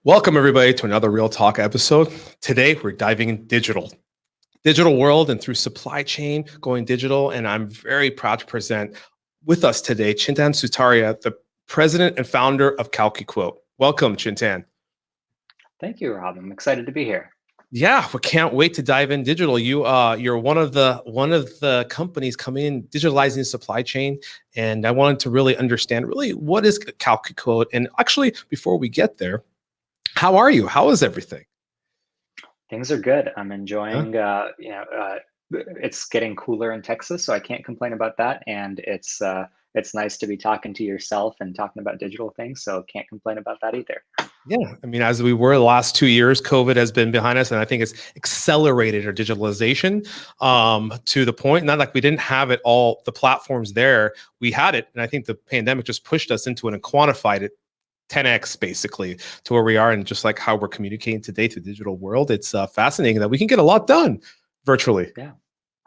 Welcome, everybody, to another Real Talk episode. Today, we're diving in digital world and through supply chain going digital. And I'm very proud to present with us today, Chintan Sutaria, the president and founder of CalcuQuote. Welcome, Chintan. Thank you, Rob. I'm excited to be here. Yeah, we can't wait to dive in digital. You're one of the companies coming in digitalizing supply chain, and I wanted to really understand what is CalcuQuote. And actually, before we get there, how are you? How is everything? Things are good. I'm Huh? enjoying. It's getting cooler in Texas, so I can't complain about that. And it's nice to be talking to yourself and talking about digital things. So can't complain about that either. Yeah, I mean, as we were the last 2 years, COVID has been behind us, and I think it's accelerated our digitalization to the point, not like we didn't have it all, the platforms there, we had it, and I think the pandemic just pushed us into it and quantified it 10x basically to where we are, and just like how we're communicating today to the digital world, it's fascinating that we can get a lot done virtually. Yeah,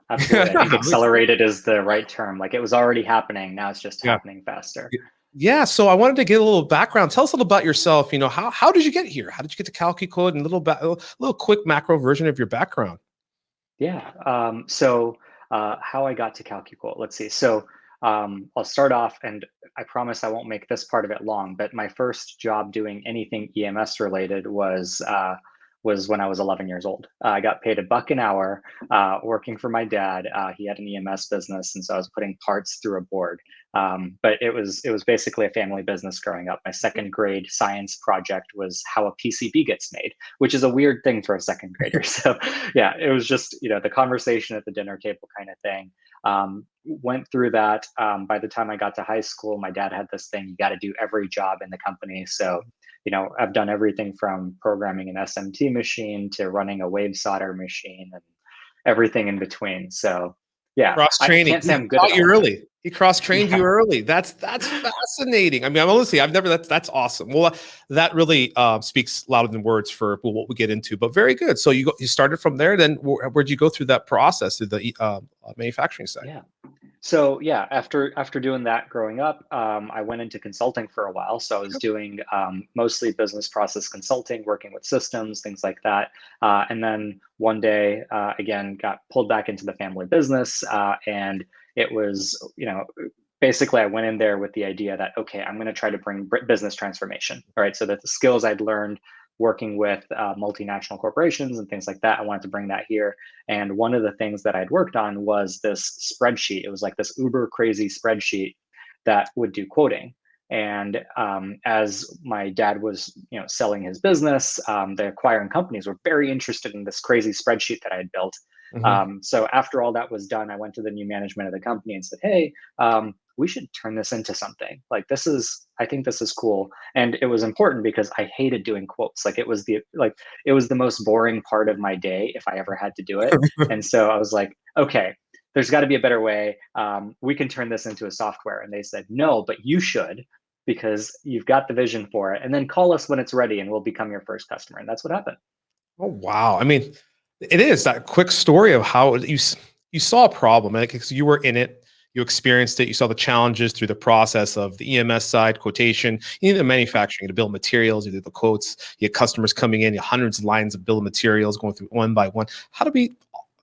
absolutely. I think accelerated is the right term. Like it was already happening. Now it's just Yeah. happening faster. Yeah, so I wanted to get a little background. Tell us a little about yourself. How did you get here? How did you get to CalcuQuote, and a little quick macro version of your background? Yeah. How I got to CalcuQuote. Let's see. I'll start off, and I promise I won't make this part of it long. But my first job doing anything EMS related was when I was 11 years old. I got paid $1 an hour working for my dad. He had an EMS business, and so I was putting parts through a board. But it was basically a family business growing up. My second grade science project was how a PCB gets made, which is a weird thing for a second grader. So yeah, it was just the conversation at the dinner table kind of thing. Went through that. By the time I got to high school, my dad had this thing: you got to do every job in the company. So I've done everything from programming an SMT machine to running a wave solder machine and everything in between. So yeah, Cross I training. can't say He I'm good taught at you all of it. early. He cross trained you Yeah. early. That's fascinating. I mean, honestly, I've never. That's awesome. Well, that really speaks louder than words for what we get into. But very good. So you started from there. Then where'd you go through that process through the manufacturing side? Yeah. So yeah, after doing that growing up, I went into consulting for a while. So I was doing mostly business process consulting, working with systems, things like that. And then one day, again, got pulled back into the family business, and it was basically I went in there with the idea that okay, I'm going to try to bring business transformation. All right, so that the skills I'd learned working with multinational corporations and things like that, I wanted to bring that here. And one of the things that I'd worked on was this spreadsheet. It was like this uber crazy spreadsheet that would do quoting. And as my dad was, selling his business, the acquiring companies were very interested in this crazy spreadsheet that I had built. Mhm. So after all that was done, I went to the new management of the company and said, "Hey, we should turn this into something. Like I think this is cool." And it was important because I hated doing quotes. Like it was the most boring part of my day if I ever had to do it. And so I was like, okay, there's got to be a better way. We can turn this into a software. And they said, "No, but you should, because you've got the vision for it. And then call us when it's ready and we'll become your first customer." And that's what happened. Oh wow! I mean, it is that quick story of how you saw a problem, and because you were in it, you experienced it, you saw the challenges through the process of the EMS side, quotation, even the manufacturing, the bill of materials, you did the quotes, you had customers coming in, you had hundreds of lines of bill of materials going through one by one. How to be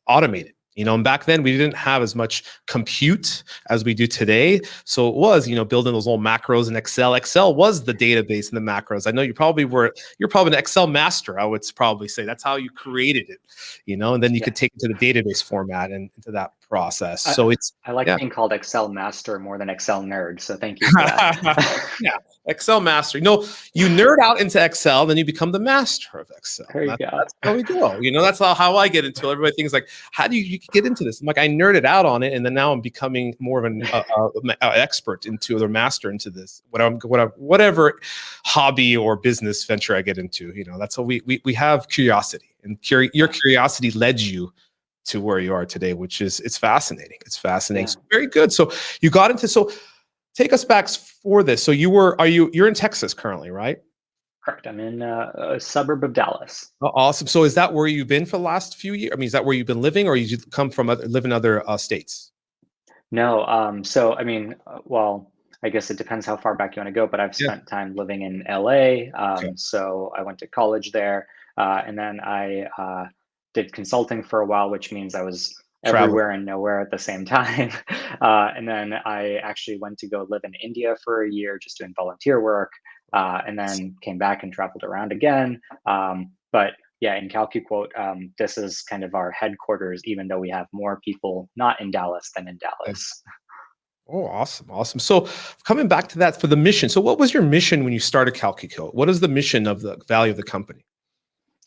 automated? And back then we didn't have as much compute as we do today. So it was, building those little macros in Excel. Excel was the database and the macros. I know you're probably an Excel master, I would probably say. That's how you created it, and then you Yeah. could take it to the database format and into that process. I, So it's, I like yeah. being called Excel master more than Excel nerd. So thank you for that. Yeah, Excel master. No, you nerd out into Excel, then you become the master of Excel. There you go. That's how we go. That's how I get into it. Everybody thinks like, how do you get into this? I'm like, I nerded out on it, and then now I'm becoming more of an expert into, or master into this. Whatever hobby or business venture I get into. That's how we have curiosity, and your curiosity led you to where you are today, which is, it's fascinating. It's fascinating. Yeah. So very good. So you got into, so take us back for this. So you're in Texas currently, right? Correct. I'm in a suburb of Dallas. Oh, awesome. So is that where you've been for the last few years? I mean, is that where you've been living, or you come from live in other states? No. So, I mean, well, I guess it depends how far back you want to go, but I've Yeah. spent time living in LA. Okay. So I went to college there. And then I did consulting for a while, which means I was Travel. everywhere and nowhere at the same time. And then I actually went to go live in India for a year, just doing volunteer work, and then came back and traveled around again. But yeah, in CalcuQuote, this is kind of our headquarters, even though we have more people not in Dallas than in Dallas. Oh, awesome. Awesome. So coming back to that for the mission. So what was your mission when you started CalcuQuote? What is the mission of the value of the company?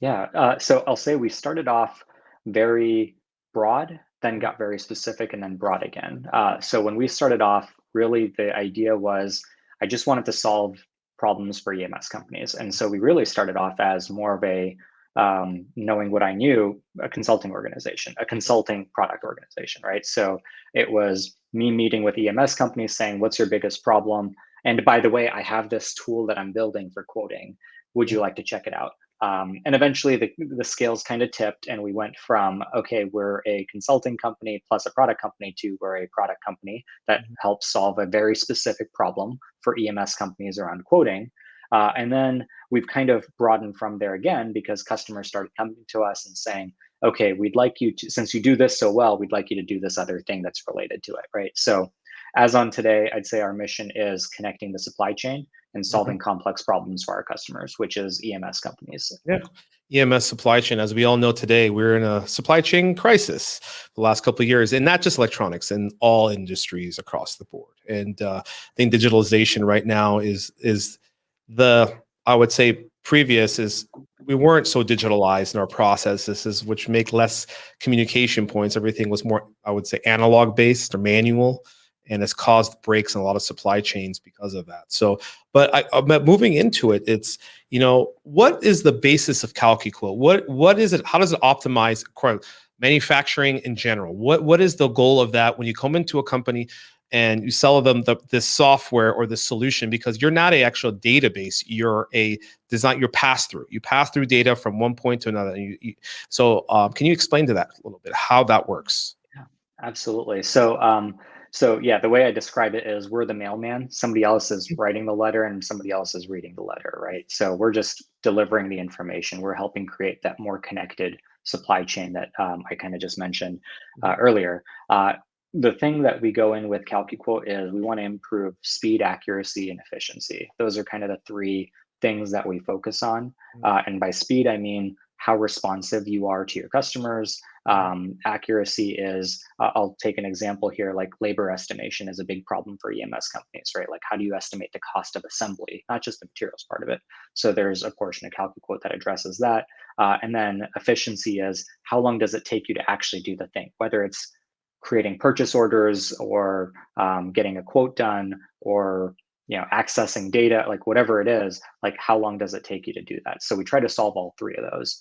Yeah. So I'll say we started off very broad, then got very specific, and then broad again. So when we started off, really the idea was I just wanted to solve problems for EMS companies. And so we really started off as more of a knowing what I knew, a consulting organization, a consulting product organization, right? So it was me meeting with EMS companies saying, what's your biggest problem? And by the way, I have this tool that I'm building for quoting. Would you like to check it out? And eventually the scales kind of tipped and we went from, okay, we're a consulting company plus a product company to we're a product company that helps solve a very specific problem for EMS companies around quoting. And then we've kind of broadened from there again because customers started coming to us and saying, okay, we'd like you to, since you do this so well, we'd like you to do this other thing that's related to it, right? So as on today, I'd say our mission is connecting the supply chain and Mhm. solving complex problems for our customers, which is EMS companies. Yeah. EMS supply chain, as we all know today, we're in a supply chain crisis the last couple of years, and not just electronics, in all industries across the board. And I think digitalization right now is the, I would say previous is we weren't so digitalized in our processes, which make less communication points. Everything was more, I would say, analog based or manual, and has caused breaks in a lot of supply chains because of that. So, but moving into it, it's, what is the basis of CalcuQuote? What is it? How does it optimize manufacturing in general? What is the goal of that when you come into a company and you sell them this software or this solution? Because you're not a actual database, you're a design, you're pass through. You pass through data from one point to another. So can you explain to that a little bit how that works? Yeah, absolutely. So yeah, the way I describe it is we're the mailman. Somebody else is writing the letter and somebody else is reading the letter, right? So we're just delivering the information. We're helping create that more connected supply chain that I kind of just mentioned earlier. The thing that we go in with CalcuQuote is we want to improve speed, accuracy, and efficiency. Those are kind of the three things that we focus on. And by speed, I mean how responsive you are to your customers. Accuracy is, I'll take an example here, like labor estimation is a big problem for EMS companies, right? Like how do you estimate the cost of assembly, not just the materials part of it? So there's a portion of CalcuQuote that addresses that. And then efficiency is how long does it take you to actually do the thing, whether it's creating purchase orders or getting a quote done or accessing data, like whatever it is, like how long does it take you to do that? So we try to solve all three of those.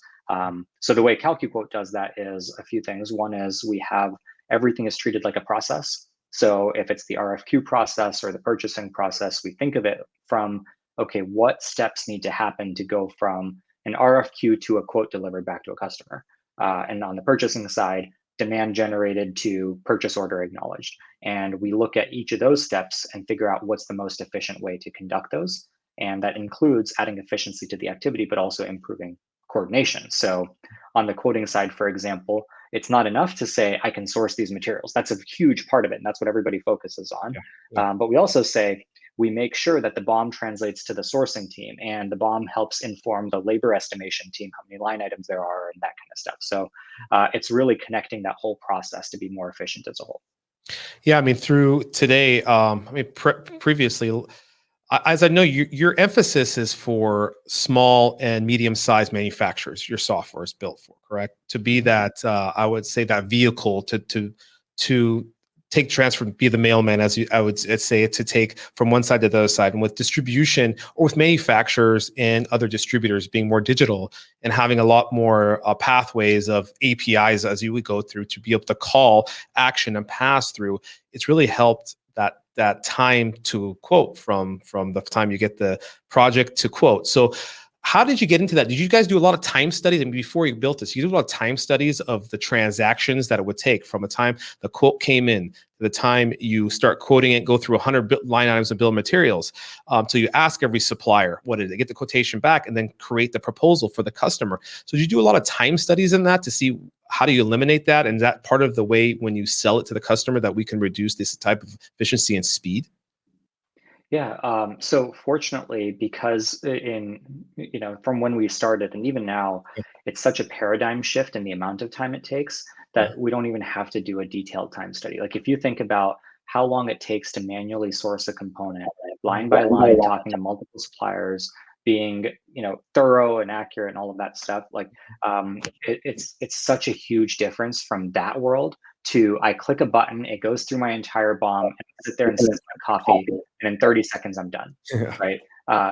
So the way CalcuQuote does that is a few things. One is we have everything is treated like a process. So if it's the RFQ process or the purchasing process, we think of it from, okay, what steps need to happen to go from an RFQ to a quote delivered back to a customer? And on the purchasing side, demand generated to purchase order acknowledged. And we look at each of those steps and figure out what's the most efficient way to conduct those. And that includes adding efficiency to the activity, but also improving coordination. So on the quoting side, for example, it's not enough to say, I can source these materials. That's a huge part of it. And that's what everybody focuses on. Yeah. Yeah. But we also say, we make sure that the BOM translates to the sourcing team and the BOM helps inform the labor estimation team, how many line items there are and that kind of stuff. So it's really connecting that whole process to be more efficient as a whole. Yeah, I mean, through today, previously, as I know, your emphasis is for small and medium-sized manufacturers. Your software is built for, correct? To be that, I would say that vehicle to take transfer, be the mailman, as I would say, to take from one side to the other side. And with distribution or with manufacturers and other distributors being more digital and having a lot more pathways of APIs as you would go through to be able to call, action, and pass through, it's really helped that time to quote from the time you get the project to quote. So How did you get into that? Did you guys do a lot of time studies? And before you built this, you did a lot of time studies of the transactions that it would take from the time the quote came in to the time you start quoting it, go through 100 line items of bill of materials. So you ask every supplier, what did they get the quotation back, and then create the proposal for the customer. So did you do a lot of time studies in that to see how do you eliminate that? And is that part of the way when you sell it to the customer that we can reduce this type of efficiency and speed? Yeah. So fortunately, because from when we started and even now, it's such a paradigm shift in the amount of time it takes Yeah. that we don't even have to do a detailed time study. Like if you think about how long it takes to manually source a component, line by line, talking to multiple suppliers, being thorough and accurate and all of that stuff, like it's such a huge difference from that world to I click a button, it goes through my entire BOM, and I sit there and sip my coffee, and in 30 seconds I'm done, Yeah. right?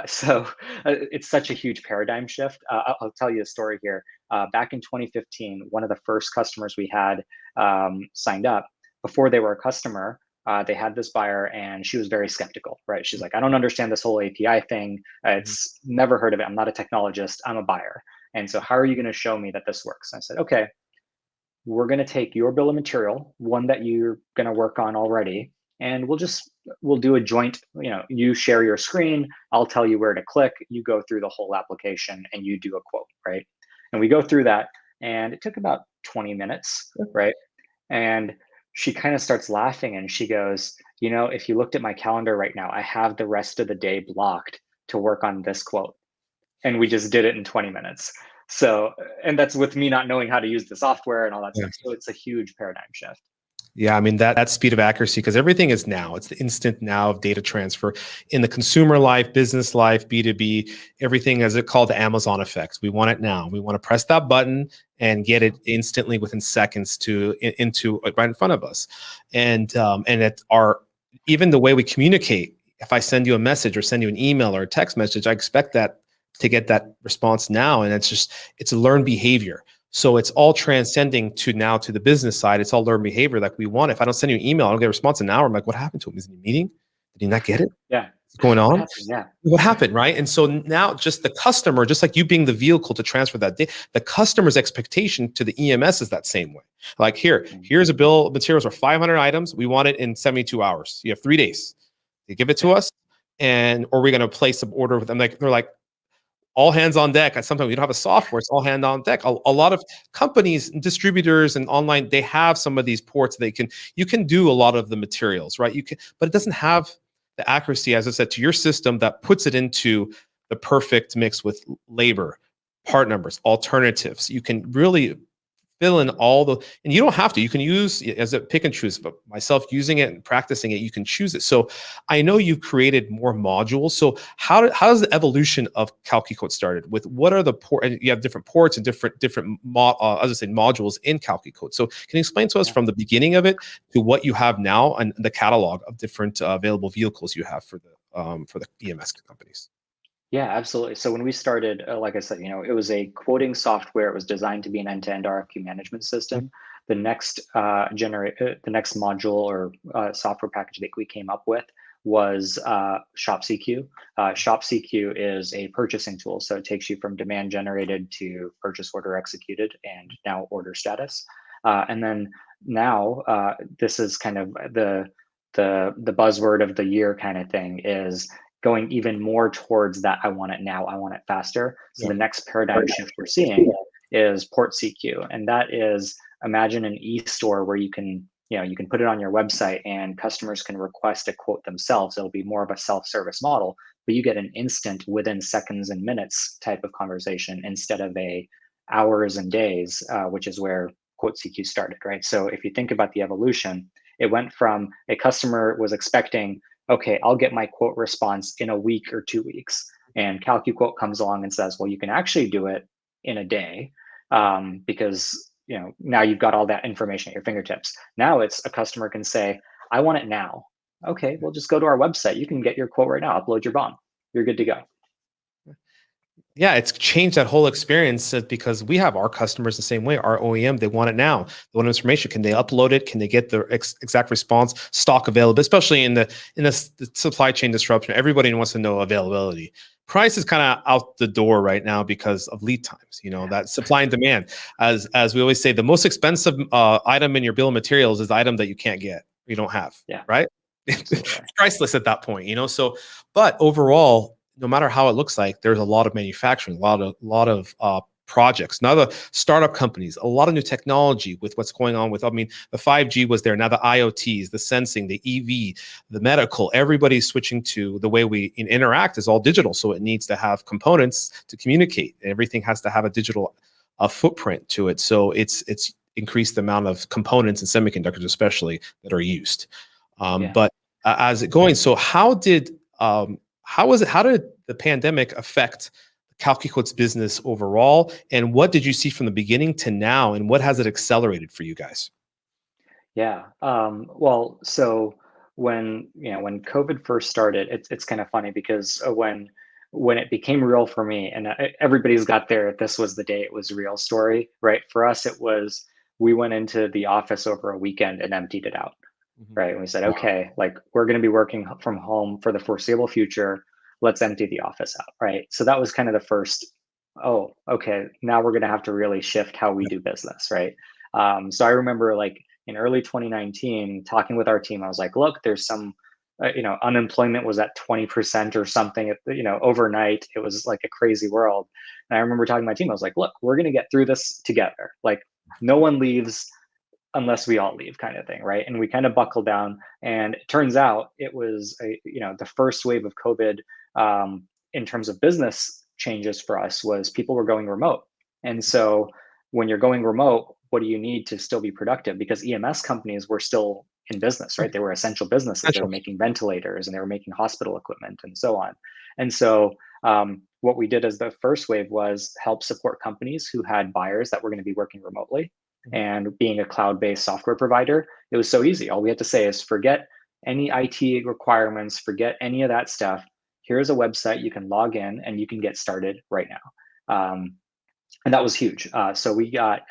So it's such a huge paradigm shift. I'll tell you a story here. Back in 2015, one of the first customers we had signed up, before they were a customer, they had this buyer and she was very skeptical, right? She's like, I don't understand this whole API thing. It's never heard of it. I'm not a technologist. I'm a buyer. And so how are you going to show me that this works? And I said, okay, we're going to take your bill of material, one that you're going to work on already, and we'll do a joint, you share your screen, I'll tell you where to click, you go through the whole application and you do a quote, right? And we go through that and it took about 20 minutes, right? And she kind of starts laughing and she goes, if you looked at my calendar right now, I have the rest of the day blocked to work on this quote. And we just did it in 20 minutes. So, and that's with me not knowing how to use the software and all that Yeah. stuff. So it's a huge paradigm shift. Yeah, I mean that speed of accuracy, because everything is now. It's the instant now of data transfer in the consumer life, business life, B2B, everything as it called the Amazon effect. We want it now. We want to press that button and get it instantly within seconds into right in front of us. And at our even the way we communicate. If I send you a message or send you an email or a text message, I expect that to get that response now, and it's a learned behavior. So it's all transcending to the business side. It's all learned behavior. Like we want, if I don't send you an email, I don't get a response in an hour. I'm like, what happened to him? Is he in a meeting? Did he not get it? Yeah. What's going What on? happened? Yeah. What happened, right? And so now just the customer, just like you being the vehicle to transfer that data, the customer's expectation to the EMS is that same way. Like here's a bill of materials or 500 items. We want it in 72 hours. You have 3 days. You give it to us, or we're going to place an order with them. Like they're like, all hands on deck. And sometimes you don't have a software, it's all hand on deck. A lot of companies, distributors and online, they have some of these ports you can do a lot of the materials, right? But it doesn't have the accuracy, as I said, to your system that puts it into the perfect mix with labor, part numbers, alternatives. You can really fill in and you don't have to, you can use as a pick and choose, but myself using it and practicing it, you can choose it. So I know you've created more modules. So how does the evolution of CalcuQuote started with, what are the you have different ports and different as I say, modules in CalcuQuote. So can you explain to us from the beginning of it to what you have now and the catalog of different available vehicles you have for the EMS companies? Yeah, absolutely. So when we started, like I said, it was a quoting software. It was designed to be an end-to-end RFQ management system. The next the next module or software package that we came up with was ShopCQ. ShopCQ is a purchasing tool, so it takes you from demand generated to purchase order executed and now order status. And then now this is kind of the buzzword of the year kind of thing is going even more towards that. I want it now, I want it faster. So the next paradigm shift we're seeing is port CQ. And that is, imagine an e-store where you can put it on your website and customers can request a quote themselves. It'll be more of a self-service model, but you get an instant within seconds and minutes type of conversation instead of a hours and days, which is where quote CQ started, right? So if you think about the evolution, it went from a customer was expecting, okay, I'll get my quote response in a week or 2 weeks. And CalcuQuote comes along and says, well, you can actually do it in a day because now you've got all that information at your fingertips. Now it's a customer can say, I want it now. Okay, well, just go to our website. You can get your quote right now, upload your BOM. You're good to go. Yeah, it's changed that whole experience because we have our customers the same way. Our OEM, they want it now. They want information. Can they upload it? Can they get the exact response? Stock available, especially in the supply chain disruption. Everybody wants to know availability. price is kind of out the door right now because of lead times, that supply and demand. As we always say, the most expensive item in your bill of materials is the item that you can't get, you don't have, Yeah, right? absolutely. It's priceless at that point, so, but overall, no matter how it looks like, there's a lot of manufacturing, a lot of projects. Now the startup companies, a lot of new technology with what's going on with, the 5G was there. Now the IoTs, the sensing, the EV, the medical, everybody's switching to the way we interact is all digital. So it needs to have components to communicate. Everything has to have a digital footprint to it. So it's increased the amount of components and semiconductors, especially, that are used. But as it going, so how did the pandemic affect CalcuQuote's business overall, and what did you see from the beginning to now, and what has it accelerated for you guys? Yeah. Well, so when COVID first started, it's kind of funny because when it became real for me, and everybody's got their "this was the day it was real" story, right? For us, it was we went into the office over a weekend and emptied it out, right? And we said, Wow. okay, like we're going to be working from home for the foreseeable future. Let's empty the office out, right? So that was kind of the first. Oh, okay. Now we're going to have to really shift how we do business, right? So I remember like in early 2019 talking with our team. I was like, look, there's some unemployment was at 20% or something overnight. It was like a crazy world. And I remember talking to my team. I was like, look, we're going to get through this together. Like no one leaves unless we all leave, kind of thing, right? And we kind of buckled down. And it turns out it was the first wave of COVID, in terms of business changes for us, was people were going remote. And so when you're going remote, what do you need to still be productive? Because EMS companies were still in business, right? They were essential businesses. They were making ventilators and they were making hospital equipment and so on. And so what we did as the first wave was help support companies who had buyers that were going to be working remotely. And being a cloud-based software provider, it was so easy. All we had to say is forget any IT requirements, forget any of that stuff. Here's a website you can log in and you can get started right now. And that was huge. So we got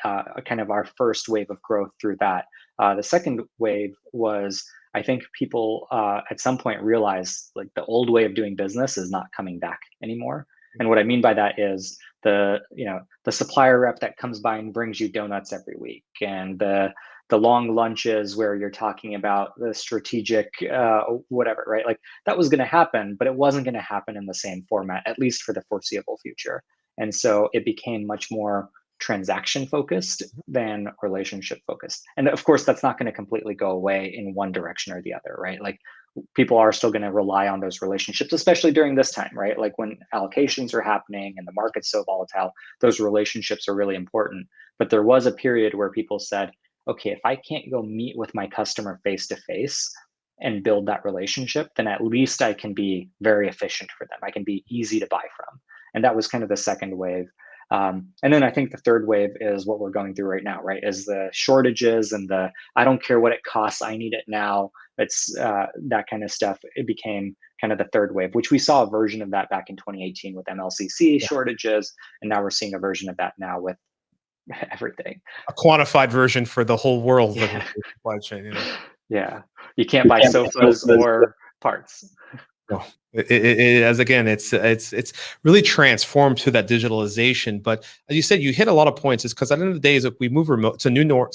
kind of our first wave of growth through that. The second wave was, I think people at some point realized like the old way of doing business is not coming back anymore. And what I mean by that is the supplier rep that comes by and brings you donuts every week, and the long lunches where you're talking about the strategic whatever, right? Like that was going to happen, but it wasn't going to happen in the same format, at least for the foreseeable future. And so it became much more transaction focused than relationship focused. And of course, that's not going to completely go away in one direction or the other, right? Like people are still going to rely on those relationships, especially during this time, right? Like when allocations are happening and the market's so volatile, those relationships are really important. But there was a period where people said, okay, if I can't go meet with my customer face to face and build that relationship, then at least I can be very efficient for them. I can be easy to buy from. And that was kind of the second wave. And then I think the third wave is what we're going through right now, right? Is the shortages and the, I don't care what it costs, I need it now. It's that kind of stuff. It became kind of the third wave, which we saw a version of that back in 2018 with MLCC shortages. And now we're seeing a version of that now with everything. A quantified version for the whole world of Yeah. the supply chain. Yeah. You can't buy sofas or parts. No, as again, it's really transformed to that digitalization. But as you said, you hit a lot of points. It's because at the end of the day, is if we move remote, it's a new norm.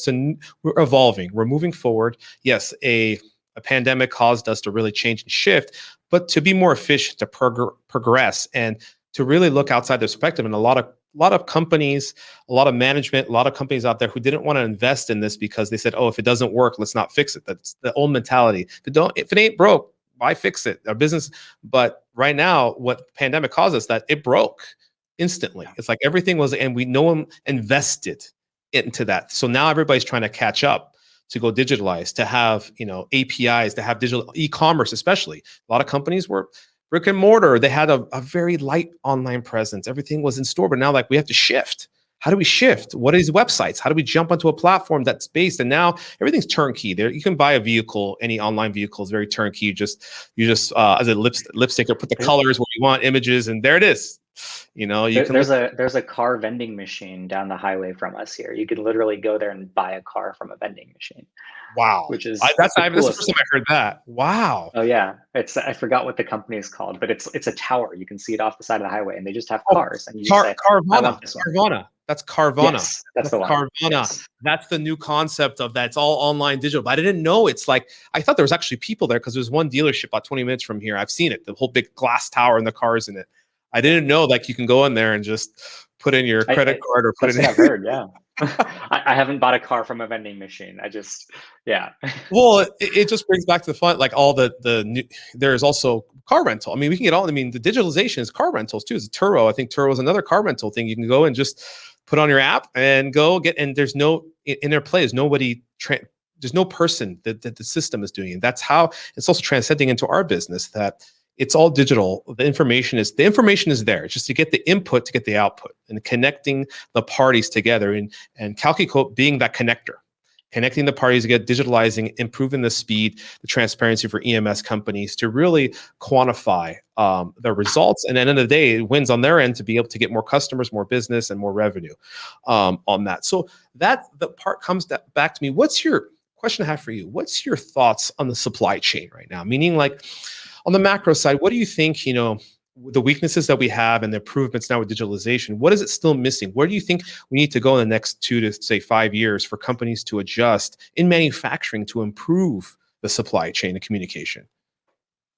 We're evolving. We're moving forward. Yes, a pandemic caused us to really change and shift, but to be more efficient, to progress, and to really look outside the perspective. And a lot of companies, a lot of management, a lot of companies out there who didn't want to invest in this because they said, "Oh, if it doesn't work, let's not fix it." That's the old mentality. If it ain't broke, why fix it? Our business. But right now, what pandemic caused us, that it broke instantly. It's like everything was, and no one invested into that. So now everybody's trying to catch up to go digitalize, to have APIs, to have digital e-commerce, especially. A lot of companies were brick and mortar. They had a very light online presence. Everything was in store, but now like we have to shift. How do we shift? What is websites? How do we jump onto a platform that's based? And now everything's turnkey. There, you can buy a vehicle, any online vehicle is very turnkey. You just as a lipstick, put the colors where you want, images, and there it is. You know, you can look. There's a car vending machine down the highway from us here. You can literally go there and buy a car from a vending machine, Wow, which is that's the the first coolest. time I heard that. Wow. Oh yeah, I forgot what the company is called, but it's a tower. You can see it off the side of the highway, and they just have Oh, cars, and you just say, "I Carvana. want this one." Carvana. That's Carvana. Yes, that's That's the one. Carvana. Yes. That's the new concept of that. It's all online digital. But I didn't know it's like, I thought there was actually people there because there's one dealership about 20 minutes from here. I've seen it, the whole big glass tower and the cars in it. I didn't know like you can go in there and just put in your credit card or put That's it what in. I've heard. Yeah, I haven't bought a car from a vending machine. Yeah, Well, it just brings back to the fun, like all the new, there's also car rental. I mean, we can get all, I mean, the digitalization is car rentals too. It's Turo. I think Turo is another car rental thing. You can go and just put on your app and go get, and there's no, in their play is nobody, there's no person that the system is doing it. That's how it's also transcending into our business, that it's all digital. The information is there. It's just to get the input to get the output, and connecting the parties together, and CalcuQuote being that connector, connecting the parties to get digitalizing, improving the speed, the transparency for EMS companies to really quantify the results. And at the end of the day, it wins on their end to be able to get more customers, more business, and more revenue on that. So that the part comes back to me. What's your question I have for you? What's your thoughts on the supply chain right now? Meaning, like, on the macro side, what do you think, the weaknesses that we have and the improvements now with digitalization, what is it still missing? Where do you think we need to go in the next 2 to say 5 years for companies to adjust in manufacturing to improve the supply chain and communication?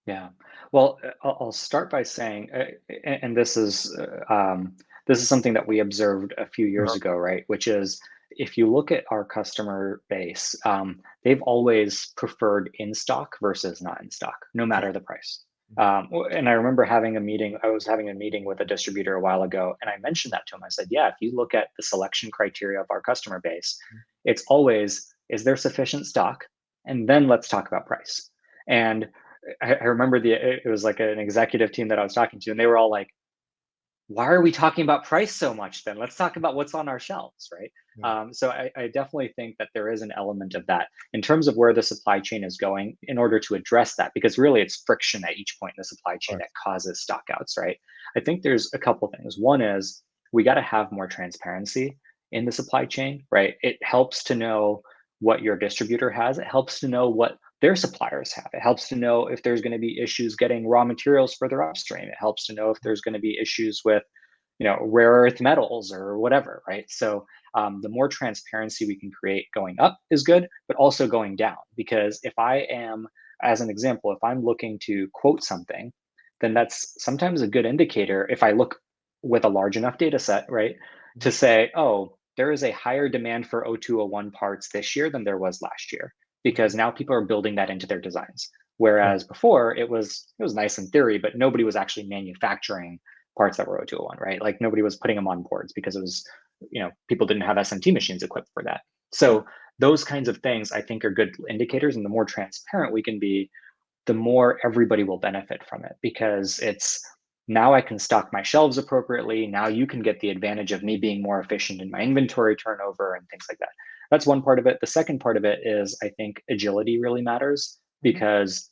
yeah. Well, I'll start by saying, and this is something that we observed a few years Uh-huh. ago, right? Which is, if you look at our customer base, they've always preferred in stock versus not in stock, no Okay. matter the price. And I remember having a meeting. I was having a meeting with a distributor a while ago, and I mentioned that to him. I said, "Yeah, if you look at the selection criteria of our customer base, it's always, is there sufficient stock, and then let's talk about price." And I remember it was like an executive team that I was talking to, and they were all like, "Why are we talking about price so much then? Let's talk about what's on our shelves," right? Yeah. So I definitely think that there is an element of that in terms of where the supply chain is going in order to address that, because really it's friction at each point in the supply chain that Correct. causes stockouts, right? I think there's a couple things. One is we got to have more transparency in the supply chain, right? It helps to know what your distributor has. It helps to know what their suppliers have. It helps to know if there's going to be issues getting raw materials further upstream. It helps to know if there's going to be issues with, rare earth metals or whatever, right? So the more transparency we can create going up is good, but also going down. Because if I am, as an example, if I'm looking to quote something, then that's sometimes a good indicator if I look with a large enough data set, right? To say, oh, there is a higher demand for O201 parts this year than there was last year, because now people are building that into their designs. Correct. Whereas before it was nice in theory, but nobody was actually manufacturing parts that were O201, right? Like nobody was putting them on boards because it was, people didn't have SMT machines equipped for that. So those kinds of things I think are good indicators, and the more transparent we can be, the more everybody will benefit from it, because it's, now I can stock my shelves appropriately. Now you can get the advantage of me being more efficient in my inventory turnover and things like that. That's one part of it. The second part of it is, I think agility really matters, Mhm. because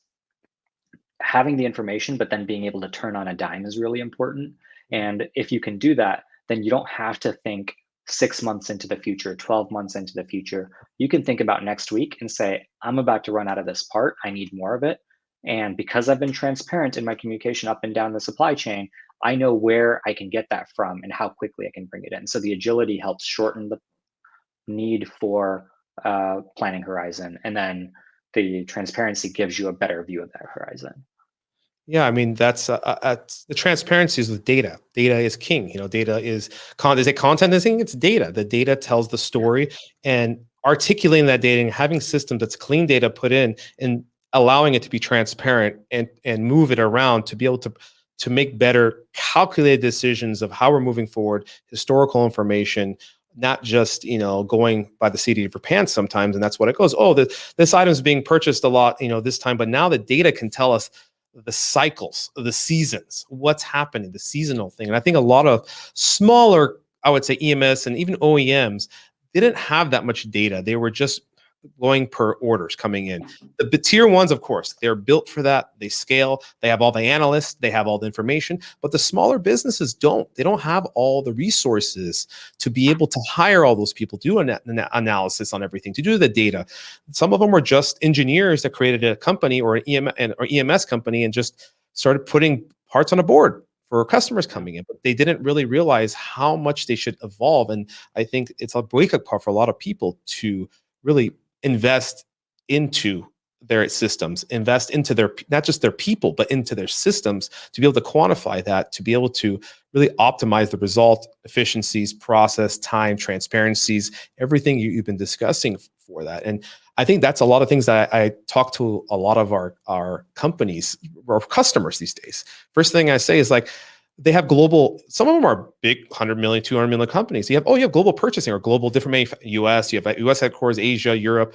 having the information but then being able to turn on a dime is really important. And if you can do that, then you don't have to think 6 months into the future, 12 months into the future. You can think about next week and say, I'm about to run out of this part, I need more of it. And because I've been transparent in my communication up and down the supply chain, I know where I can get that from and how quickly I can bring it in. So the agility helps shorten the need for planning horizon, and then the transparency gives you a better view of that horizon. Yeah, I mean the transparency is with data. Data is king. Data is Is it content is king? It's data. The data tells the Yeah. story, and articulating that data and having systems that's clean data put in, and allowing it to be transparent, and move it around to be able to make better calculated decisions of how we're moving forward. Historical information, not just going by the seat of your pants sometimes, and that's what it goes. Oh, this item is being purchased a lot this time, but now the data can tell us the cycles, the seasons, what's happening, the seasonal thing. And I think a lot of smaller, I would say EMS and even OEMs didn't have that much data. They were just going per orders coming in. The tier ones, of course, they're built for that. They scale. They have all the analysts. They have all the information. But the smaller businesses don't. They don't have all the resources to be able to hire all those people, do an analysis on everything, to do the data. Some of them were just engineers that created a company or an EMS company and just started putting parts on a board for customers coming in, but they didn't really realize how much they should evolve. And I think it's a wake-up call for a lot of people to really invest into their systems, invest into their, not just their people, but into their systems, to be able to quantify that, to be able to really optimize the result, efficiencies, process, time, transparencies, everything you've been discussing for that. And I think that's a lot of things that I talk to a lot of our companies or customers these days. First thing I say is like, they have global, some of them are big 100 million, 200 million companies. You have global purchasing or global different US, you have US headquarters, Asia, Europe,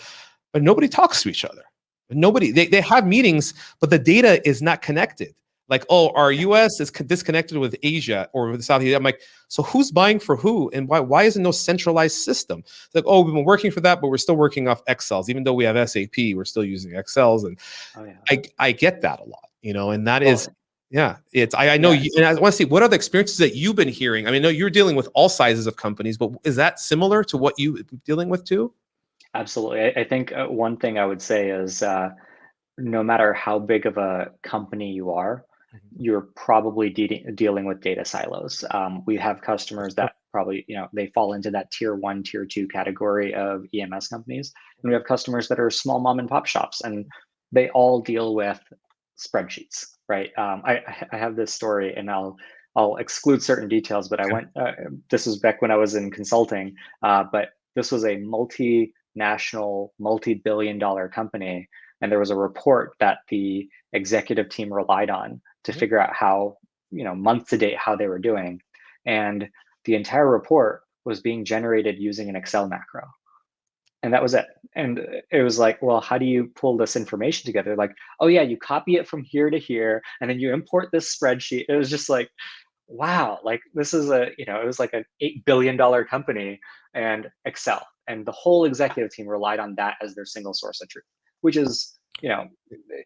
but nobody talks to each other. Nobody, they have meetings, but the data is not connected. Like, oh, our US is disconnected with Asia or with South Asia. I'm like, so who's buying for who? And why isn't no centralized system? It's like, oh, we've been working for that, but we're still working off Excels. Even though we have SAP, we're still using Excels. And I get that a lot, and that is, yeah, it's, I know you, and I want to see what are the experiences that you've been hearing. I mean, I know you're dealing with all sizes of companies, but is that similar to what you're dealing with too? Absolutely. I think one thing I would say is no matter how big of a company you are, you're probably dealing with data silos. We have customers that probably, they fall into that tier 1, tier 2 category of EMS companies. And we have customers that are small mom and pop shops, and they all deal with spreadsheets, right? I have this story, and I'll exclude certain details, but I went, this was back when I was in consulting, but this was a multinational, multi-billion-dollar company. And there was a report that the executive team relied on to figure out how, month to date, how they were doing. And the entire report was being generated using an Excel macro. And that was it. And it was like, well, how do you pull this information together? Like, oh yeah, you copy it from here to here, and then you import this spreadsheet. It was just like, wow, like this is it was like an $8 billion company and Excel. And the whole executive team relied on that as their single source of truth, which is,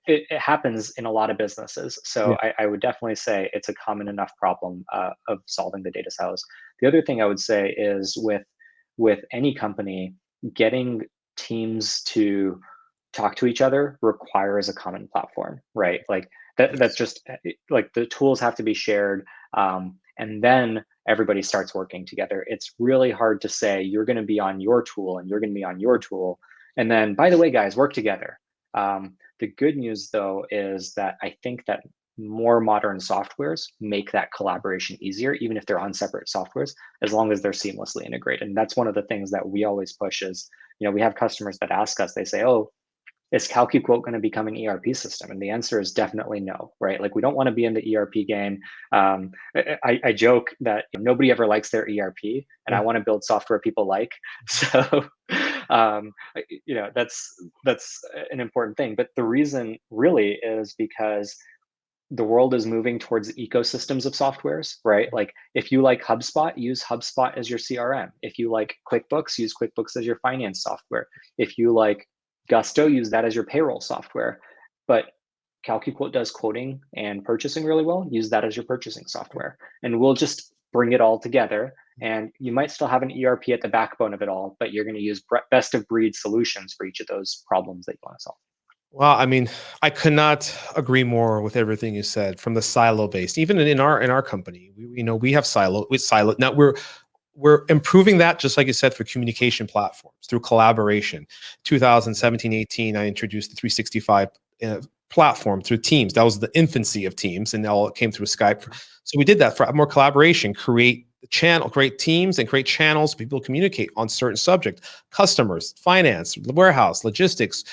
it happens in a lot of businesses. So I would definitely say it's a common enough problem of solving the data silos. The other thing I would say is with any company, getting teams to talk to each other requires a common platform, right? Like that's just like the tools have to be shared. And then everybody starts working together. It's really hard to say you're going to be on your tool and you're going to be on your tool. And then, by the way, guys, work together. The good news, though, is that I think that more modern softwares make that collaboration easier, even if they're on separate softwares, as long as they're seamlessly integrated. And that's one of the things that we always push is, we have customers that ask us, they say, oh, is CalcuQuote going to become an ERP system? And the answer is definitely no, right? Like we don't want to be in the ERP game. I joke that nobody ever likes their ERP, and I want to build software people like. So, that's an important thing. But the reason really is because the world is moving towards ecosystems of softwares, right? Like if you like HubSpot, use HubSpot as your CRM. If you like QuickBooks, use QuickBooks as your finance software. If you like Gusto, use that as your payroll software. But CalcuQuote does quoting and purchasing really well. Use that as your purchasing software. And we'll just bring it all together. And you might still have an ERP at the backbone of it all, but you're going to use best of breed solutions for each of those problems that you want to solve. Well, I mean, I could not agree more with everything you said. From the silo based, even in our company, we have silo with silo. Now we're improving that, just like you said, for communication platforms through collaboration. 2017, 18, I introduced the 365 platform through Teams. That was the infancy of Teams, and all it came through Skype. So we did that for more collaboration, create teams and create channels so people communicate on certain subject, customers, finance, warehouse, logistics,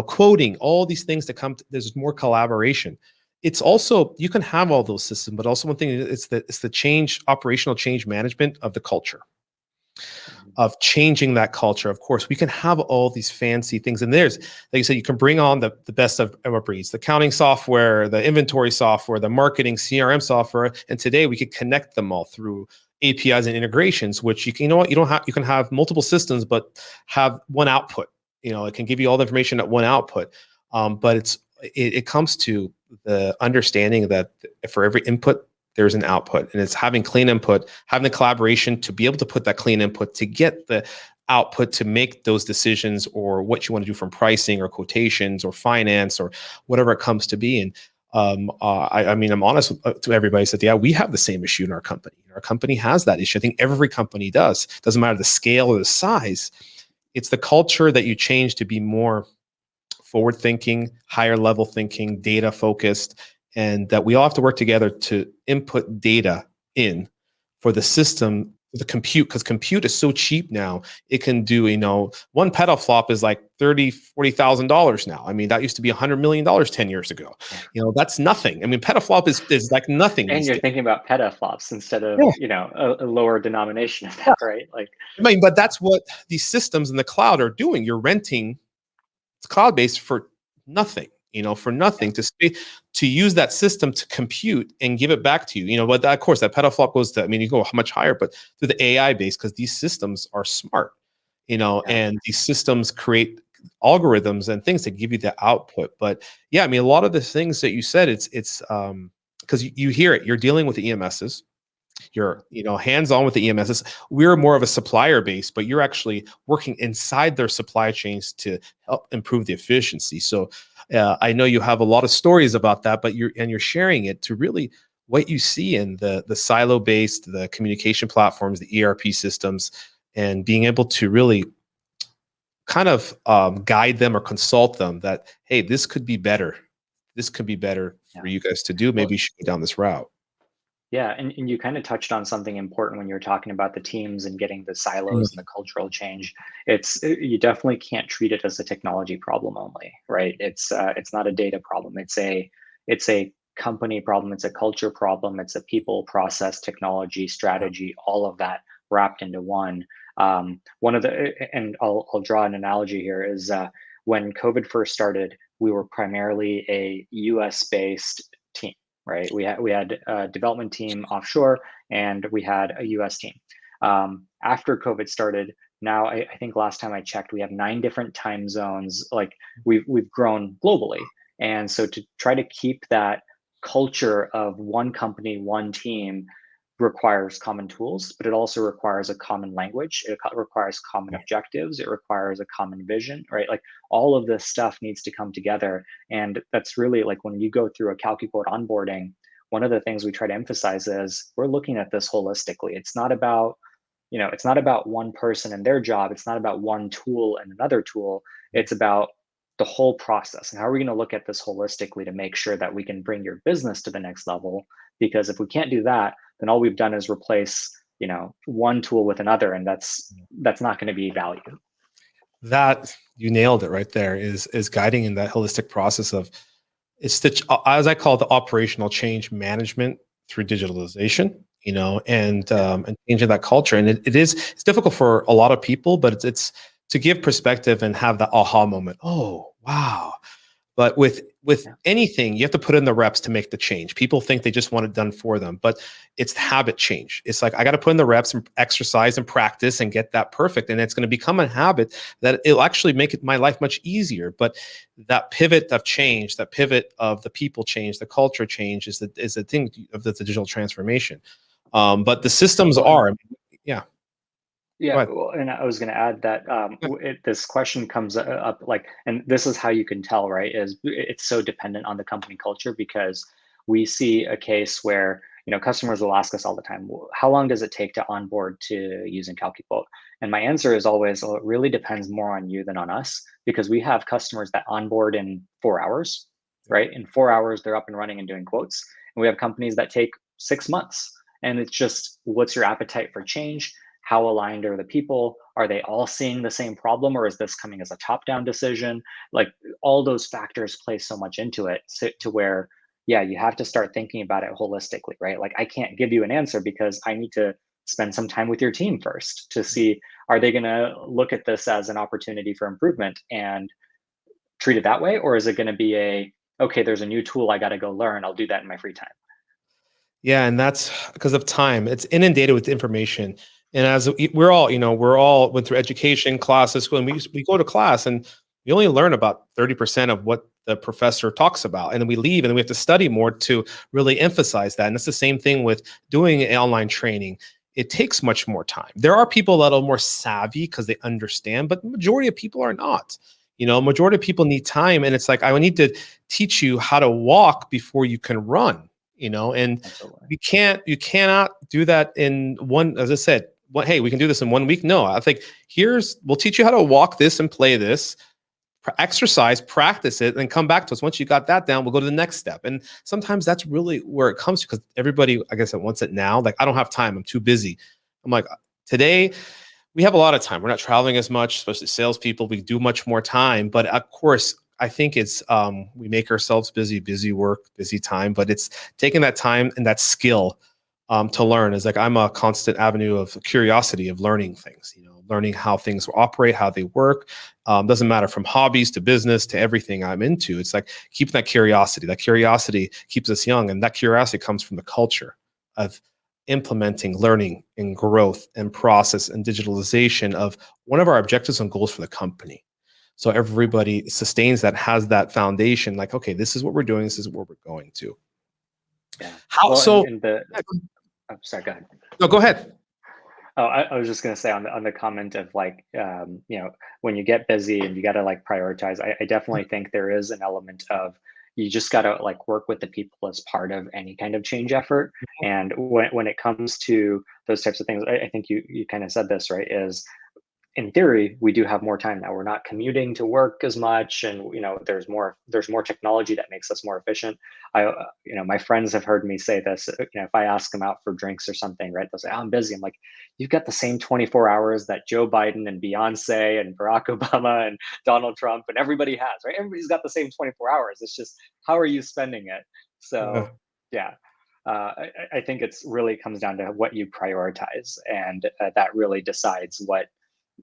quoting, all these things that come. There's more collaboration. It's also, you can have all those systems, but also one thing is that it's the operational change management of the culture, of changing that culture. Of course, we can have all these fancy things, and like you said, you can bring on the best of breeds, the accounting software, the inventory software, the marketing CRM software, and today we could connect them all through APIs and integrations, which you can have multiple systems, but have one output. it can give you all the information at one output. But it comes to the understanding that for every input, there's an output, and it's having clean input, having the collaboration to be able to put that clean input to get the output to make those decisions, or what you want to do from pricing or quotations or finance or whatever it comes to be. And I mean, I'm honest to everybody, said, yeah, we have the same issue in our company. Our company has that issue. I think every company does. Doesn't matter the scale or the size. It's the culture that you change to be more forward thinking, higher level thinking, data focused, and that we all have to work together to input data in for the system, the compute, because compute is so cheap now. It can do, one petaflop is like $30,000-$40,000 now. I mean, that used to be $100 million 10 years ago. That's nothing. I mean, petaflop is like nothing. And you're thinking about petaflops instead of, Yeah. a lower denomination of that, right? Like, I mean, but that's what these systems in the cloud are doing. You're renting, it's cloud-based for nothing, for nothing, to use that system to compute and give it back to you. But of course, that petaflop goes to, I mean, you go much higher, but through the AI base, because these systems are smart, and these systems create algorithms and things that give you the output. But yeah, I mean, a lot of the things that you said, it's because you hear it, you're dealing with the EMSs. You're, hands-on with the EMSs. We're more of a supplier base, but you're actually working inside their supply chains to help improve the efficiency. So I know you have a lot of stories about that, but you're sharing it to really what you see in the silo-based, the communication platforms, the ERP systems, and being able to really kind of guide them or consult them that, hey, this could be better. This could be better for you guys to do. Maybe you should go down this route. Yeah, and you kind of touched on something important when you were talking about the teams and getting the silos and the cultural change. You definitely can't treat it as a technology problem only, right? It's not a data problem. It's a company problem. It's a culture problem. It's a people, process, technology, strategy, all of that wrapped into one. One of the and I'll draw an analogy here is when COVID first started, we were primarily a U.S. based team, right? We had a development team offshore, and we had a US team. After COVID started, now I think last time I checked, we have 9 different time zones. Like, we've grown globally, and so to try to keep that culture of one company, one team requires common tools, but it also requires a common language. It requires common objectives. It requires a common vision, right? Like, all of this stuff needs to come together. And that's really, like, when you go through a CalcuQuote onboarding, one of the things we try to emphasize is we're looking at this holistically. It's not about one person and their job. It's not about one tool and another tool. It's about the whole process. And how are we going to look at this holistically to make sure that we can bring your business to the next level? Because if we can't do that, then all we've done is replace, one tool with another, and that's not going to be value. That, you nailed it right there, is guiding in that holistic process of, it's as I call it, the operational change management through digitalization, and changing that culture. And it's difficult for a lot of people, but it's to give perspective and have that aha moment. Oh, wow. But with anything, you have to put in the reps to make the change. People think they just want it done for them, but it's habit change. It's like, I got to put in the reps and exercise and practice and get that perfect. And it's going to become a habit that it'll actually make my life much easier. But that pivot of change, that pivot of the people change, the culture change is the thing of the digital transformation. But the systems are, yeah. Yeah, well, and I was going to add that this question comes up, like, and this is how you can tell, right? Is it's so dependent on the company culture, because we see a case where, customers will ask us all the time, "Well, how long does it take to onboard to using CalcuQuote?" And my answer is always, well, it really depends more on you than on us, because we have customers that onboard in 4 hours, right? In 4 hours, they're up and running and doing quotes. And we have companies that take 6 months. And it's just, what's your appetite for change? How aligned are the people? Are they all seeing the same problem, or is this coming as a top-down decision? Like, all those factors play so much into it, to where, yeah, you have to start thinking about it holistically, right? Like, I can't give you an answer because I need to spend some time with your team first to see, are they going to look at this as an opportunity for improvement and treat it that way? Or is it going to be okay, there's a new tool I got to go learn. I'll do that in my free time. Yeah, and that's because of time. It's inundated with information. And as we're all, we're all went through education, classes, school, and we go to class and we only learn about 30% of what the professor talks about. And then we leave and we have to study more to really emphasize that. And it's the same thing with doing online training. It takes much more time. There are people that are more savvy because they understand, but the majority of people are not. Majority of people need time. And it's like, I need to teach you how to walk before you can run, and Absolutely. you cannot do that in one, as I said, hey, we can do this in 1 week. No, I think we'll teach you how to walk this and play this, exercise, practice it, and come back to us. Once you got that down, we'll go to the next step. And sometimes that's really where it comes to, because everybody, I guess, wants it now. Like, I don't have time. I'm too busy. I'm like, today we have a lot of time. We're not traveling as much, especially salespeople. We do much more time. But of course, I think it's we make ourselves busy work, busy time. But it's taking that time and that skill to learn. Is like, I'm a constant avenue of curiosity of learning things. Learning how things operate, how they work. Doesn't matter, from hobbies to business to everything I'm into. It's like keeping that curiosity. That curiosity keeps us young, and that curiosity comes from the culture of implementing learning and growth and process and digitalization of one of our objectives and goals for the company. So everybody sustains that, has that foundation, like, okay, this is what we're doing, this is where we're going to. Yeah. How Well, so? oh, sorry, go ahead. No, go ahead. Oh, I was just gonna say on the comment of like, when you get busy and you got to like prioritize, I definitely think there is an element of you just got to like work with the people as part of any kind of change effort. And when it comes to those types of things, I think you kind of said this, right? Is in theory, we do have more time now. We're not commuting to work as much, and there's more technology that makes us more efficient. My friends have heard me say this. If I ask them out for drinks or something, right, they'll say, "Oh, I'm busy." I'm like, "You've got the same 24 hours that Joe Biden and Beyonce and Barack Obama and Donald Trump and everybody has, right? Everybody's got the same 24 hours. It's just how are you spending it?" Yeah. So, yeah. I think it's really comes down to what you prioritize, and that really decides what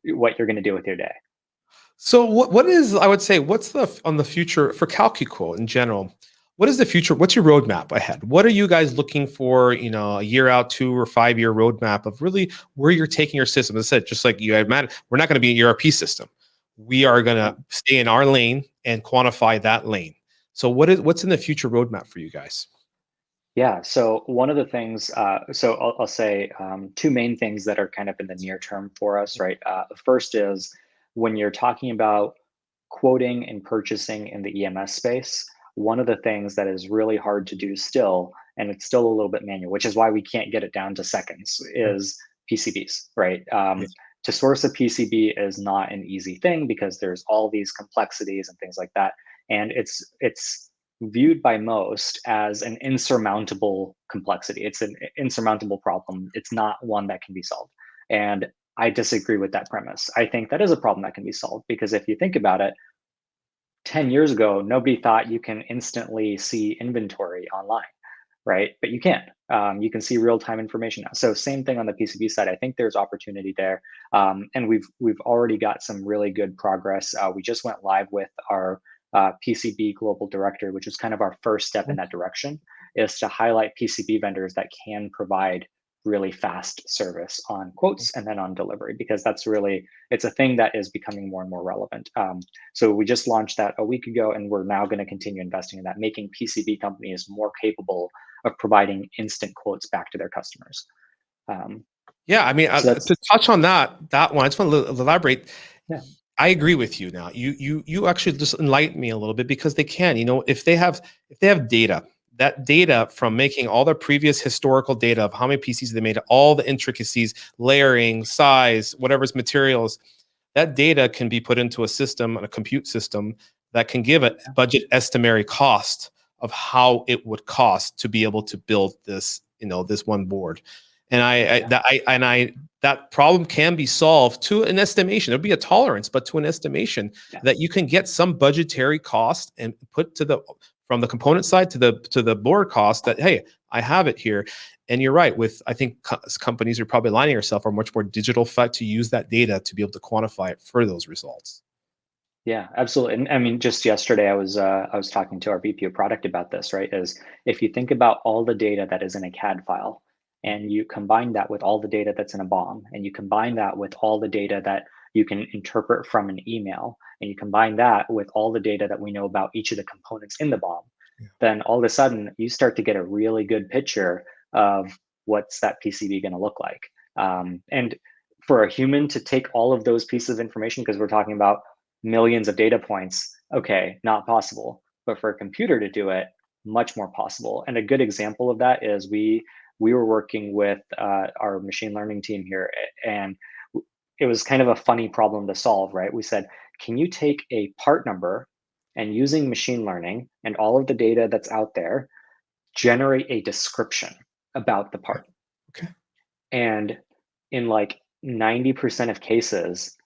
you're going to do with your day. So what is, I would say, what's on the future for CalcuQuote in general? What is the future? What's your roadmap ahead? What are you guys looking for, a year out, 2 or 5 year roadmap of really where you're taking your system? As I said, just like you had, Matt, we're not going to be an ERP system. We are going to stay in our lane and quantify that lane. So what's in the future roadmap for you guys? Yeah. So one of the things, so I'll say two main things that are kind of in the near term for us, right? First is when you're talking about quoting and purchasing in the EMS space, one of the things that is really hard to do still, and it's still a little bit manual, which is why we can't get it down to seconds, is PCBs, right? Yeah. To source a PCB is not an easy thing because there's all these complexities and things like that, and it's viewed by most as an insurmountable complexity. It's an insurmountable problem. It's not one that can be solved. And I disagree with that premise. I think that is a problem that can be solved because if you think about it, 10 years ago, nobody thought you can instantly see inventory online, right? But you can. You can see real-time information now. So same thing on the PCB side. I think there's opportunity there, and we've already got some really good progress. We just went live with our PCB global director, which is kind of our first step in that direction, is to highlight PCB vendors that can provide really fast service on quotes and then on delivery, because it's a thing that is becoming more and more relevant. So we just launched that a week ago, and we're now going to continue investing in that, making PCB companies more capable of providing instant quotes back to their customers. Yeah, I mean, So that's to touch on that one, I just want to elaborate. yeah, I agree with you now. You actually just enlighten me a little bit, because they can, if they have data, that data from making all their previous historical data of how many PCs they made, all the intricacies, layering, size, whatever's materials, that data can be put into a system, a compute system that can give a budget estimary cost of how it would cost to be able to build this, this one board. And that problem can be solved to an estimation. There'll be a tolerance, but to an estimation yeah. that you can get some budgetary cost and put from the component side to the board cost, that, hey, I have it here. And you're right, I think companies are probably aligning yourself are much more digital to use that data to be able to quantify it for those results. Yeah, absolutely. And I mean, just yesterday, I was talking to our VP of product about this. Right, is if you think about all the data that is in a CAD file, and you combine that with all the data that's in a BOM, and you combine that with all the data that you can interpret from an email, and you combine that with all the data that we know about each of the components in the BOM, then all of a sudden you start to get a really good picture of what's that PCB going to look like. And for a human to take all of those pieces of information, because we're talking about millions of data points, okay, not possible. But for a computer to do it, much more possible. And a good example of that is we were working with our machine learning team here, and it was kind of a funny problem to solve, right? We said, can you take a part number and using machine learning and all of the data that's out there, generate a description about the part? Okay. And in like 90% of cases,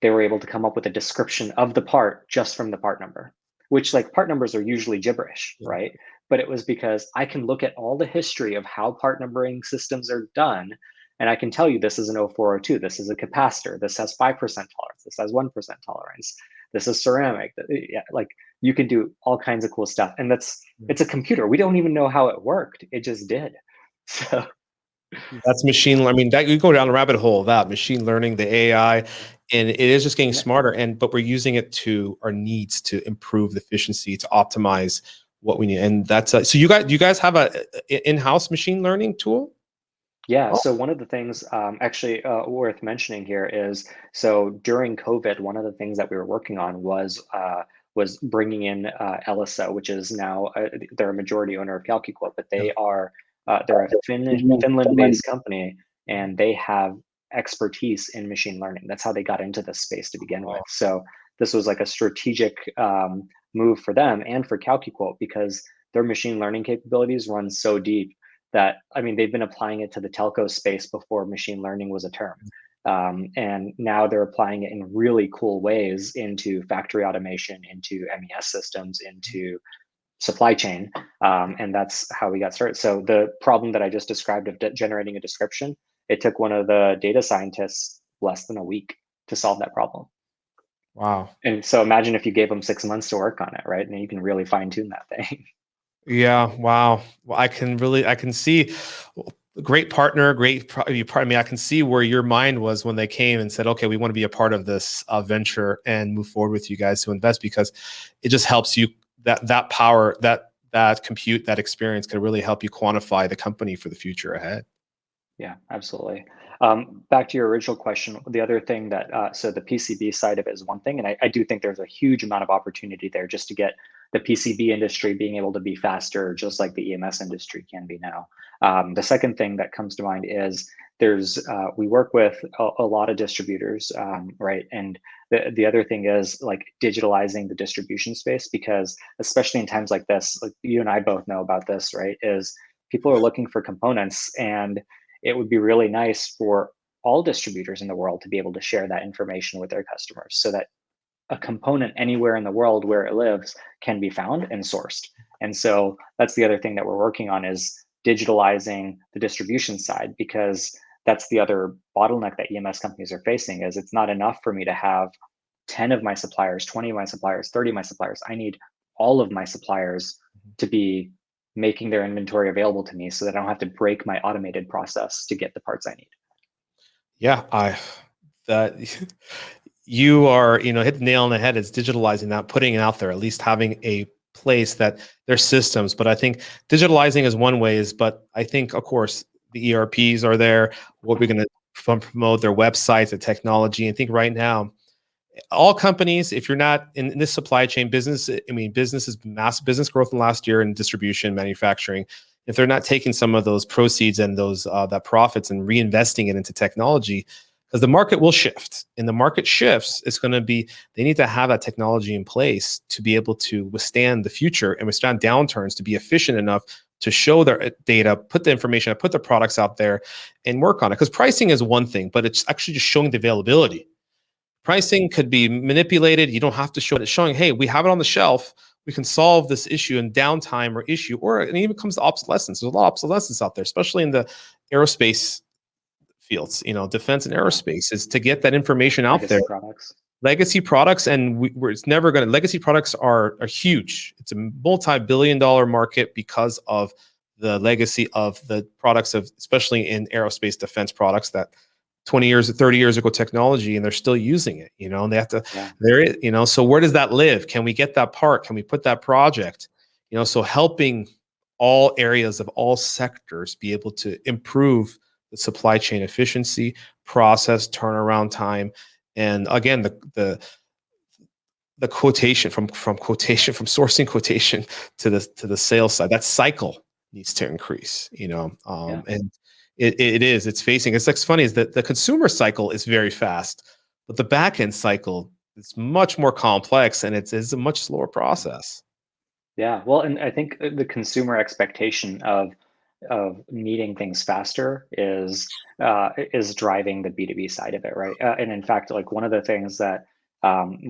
they were able to come up with a description of the part just from the part number, which like part numbers are usually gibberish, right? But it was because I can look at all the history of how part numbering systems are done. And I can tell you this is an 0402, this is a capacitor, this has 5% tolerance, this has 1% tolerance, this is ceramic. Yeah, like you can do all kinds of cool stuff. And it's a computer. We don't even know how it worked. It just did. So that's machine learning. I mean, that you go down the rabbit hole of that machine learning, the AI, and it is just getting smarter. But we're using it to our needs to improve the efficiency, to optimize what we need. And that's so you guys have a in-house machine learning tool? Yeah, so one of the things actually worth mentioning here is, so during COVID, one of the things that we were working on was bringing in Elisa, which is now they're a majority owner of CalcuQuote, but they're a Finland-based company, and they have expertise in machine learning. That's how they got into this space to begin with. So this was like a strategic move for them and for CalcuQuote, because their machine learning capabilities run so deep that, I mean, they've been applying it to the telco space before machine learning was a term. And now they're applying it in really cool ways into factory automation, into MES systems, into supply chain. And that's how we got started. So the problem that I just described of generating a description, it took one of the data scientists less than a week to solve that problem. Wow. And so imagine if you gave them 6 months to work on it, right? And you can really fine tune that thing. Yeah. Wow. Well, I can see great partner, I mean, I can see where your mind was when they came and said, okay, we want to be a part of this venture and move forward with you guys to invest, because it just helps you that power, that compute, that experience could really help you quantify the company for the future ahead. Yeah, absolutely. Back to your original question, the other thing that, so the PCB side of it is one thing, and I do think there's a huge amount of opportunity there just to get the PCB industry being able to be faster, just like the EMS industry can be now. The second thing that comes to mind is we work with a lot of distributors, right? And the other thing is like digitalizing the distribution space, because especially in times like this, like you and I both know about this, right? Is people are looking for components, and it would be really nice for all distributors in the world to be able to share that information with their customers, so that a component anywhere in the world where it lives can be found and sourced. And so that's the other thing that we're working on, is digitalizing the distribution side, because that's the other bottleneck that EMS companies are facing. Is it's not enough for me to have 10 of my suppliers, 20 of my suppliers, 30 of my suppliers. I need all of my suppliers to be making their inventory available to me, so that I don't have to break my automated process to get the parts I need. Yeah, that you are, hit the nail on the head. It's digitalizing that, putting it out there, at least having a place that there's systems. But I think digitalizing is one way, but I think, of course, the ERPs are there. What we're going to promote, their websites, the technology. I think right now, all companies, if you're not in this supply chain business, I mean, business is massive business growth in the last year in distribution, manufacturing. If they're not taking some of those proceeds and those that profits and reinvesting it into technology, because the market will shift, and the market shifts, it's going to be, they need to have that technology in place to be able to withstand the future and withstand downturns, to be efficient enough to show their data, put the information, put the products out there and work on it. Because pricing is one thing, but it's actually just showing the availability. Pricing could be manipulated. You don't have to show it. It's showing, hey, we have it on the shelf. We can solve this issue in downtime or issue, or it even comes to obsolescence. There's a lot of obsolescence out there, especially in the aerospace fields, defense and aerospace, is to get that information out there. Legacy products, and it's never going to, legacy products are huge. It's a multi-billion-dollar market because of the legacy of the products of, especially in aerospace defense products, that 20 years, 30 years ago technology, and they're still using it, and they have to, Yeah. so where does that live? Can we get that part? Can we put that project? So helping all areas of all sectors be able to improve the supply chain efficiency, process, turnaround time, and again, the quotation from sourcing quotation to the sales side, that cycle needs to increase, Yeah. and it's facing, it's funny is that the consumer cycle is very fast, but the back end cycle is much more complex, and it's a much slower process. Yeah, well, and I think the consumer expectation of needing things faster is driving the B2B side of it, right? And in fact, like one of the things that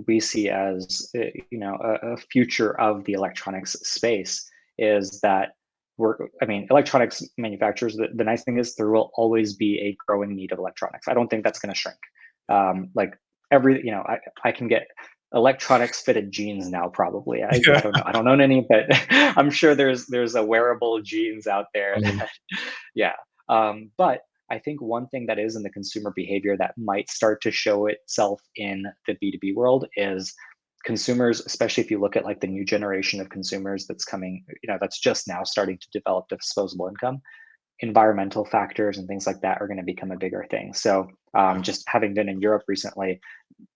we see as a future of the electronics space is that electronics manufacturers. The nice thing is there will always be a growing need of electronics. I don't think that's going to shrink. Like I can get electronics fitted jeans now, probably. I don't know. I don't own any, but I'm sure there's a wearable jeans out there Um, that yeah. But I think one thing that is in the consumer behavior that might start to show itself in the B2B world is consumers, especially if you look at like the new generation of consumers that's coming, that's just now starting to develop disposable income. Environmental factors and things like that are going to become a bigger thing. So just having been in Europe recently,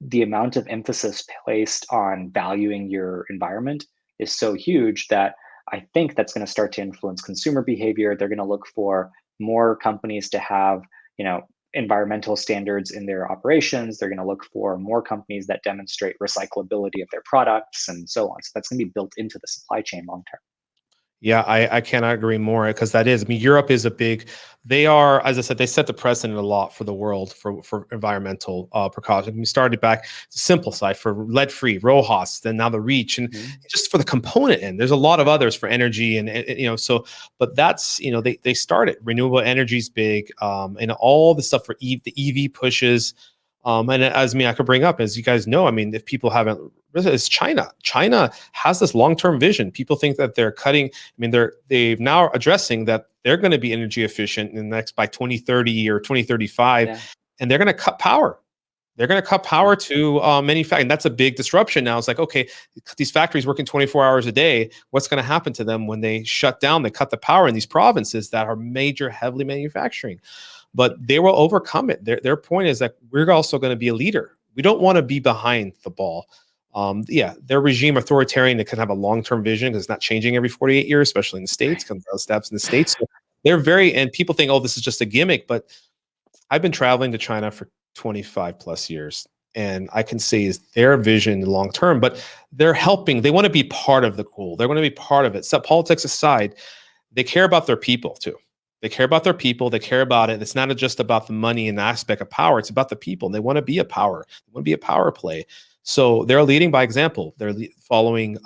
the amount of emphasis placed on valuing your environment is so huge that I think that's going to start to influence consumer behavior. They're going to look for more companies to have, environmental standards in their operations. They're going to look for more companies that demonstrate recyclability of their products and so on. So that's going to be built into the supply chain long term. Yeah, I cannot agree more, because that is, I mean, Europe is a big, they are, as I said, they set the precedent a lot for the world for environmental precautions. We started back simple side for lead free, RoHS, then now the REACH, and Mhm. just for the component end, there's a lot of others for energy so, but that's, they started, renewable energy is big, and all the stuff for the EV pushes. And as I could bring up, as you guys know, I mean, if people haven't, it's China. China has this long-term vision. People think that they're cutting. I mean, they've now addressing that they're going to be energy efficient in the next by 2030 or 2035, Yeah. and they're going to cut power. They're going to cut Yeah. power to manufacturing. That's a big disruption now. It's like, okay, these factories working 24 hours a day. What's going to happen to them when they shut down? They cut the power in these provinces that are major, heavily manufacturing. But they will overcome it. Their point is that we're also going to be a leader. We don't want to be behind the ball. Their regime authoritarian. They can have a long-term vision because it's not changing every 48 years, especially in the States, comes out steps in the States. So they're and people think, oh, this is just a gimmick. But I've been traveling to China for 25 plus years. And I can say is their vision long-term, but they're helping. They want to be part of the goal. They want to be part of it. So politics aside, they care about their people too. They care about their people. They care about it. It's not just about the money and the aspect of power. It's about the people. And they want to be a power. They want to be a power play. So they're leading by example. They're following.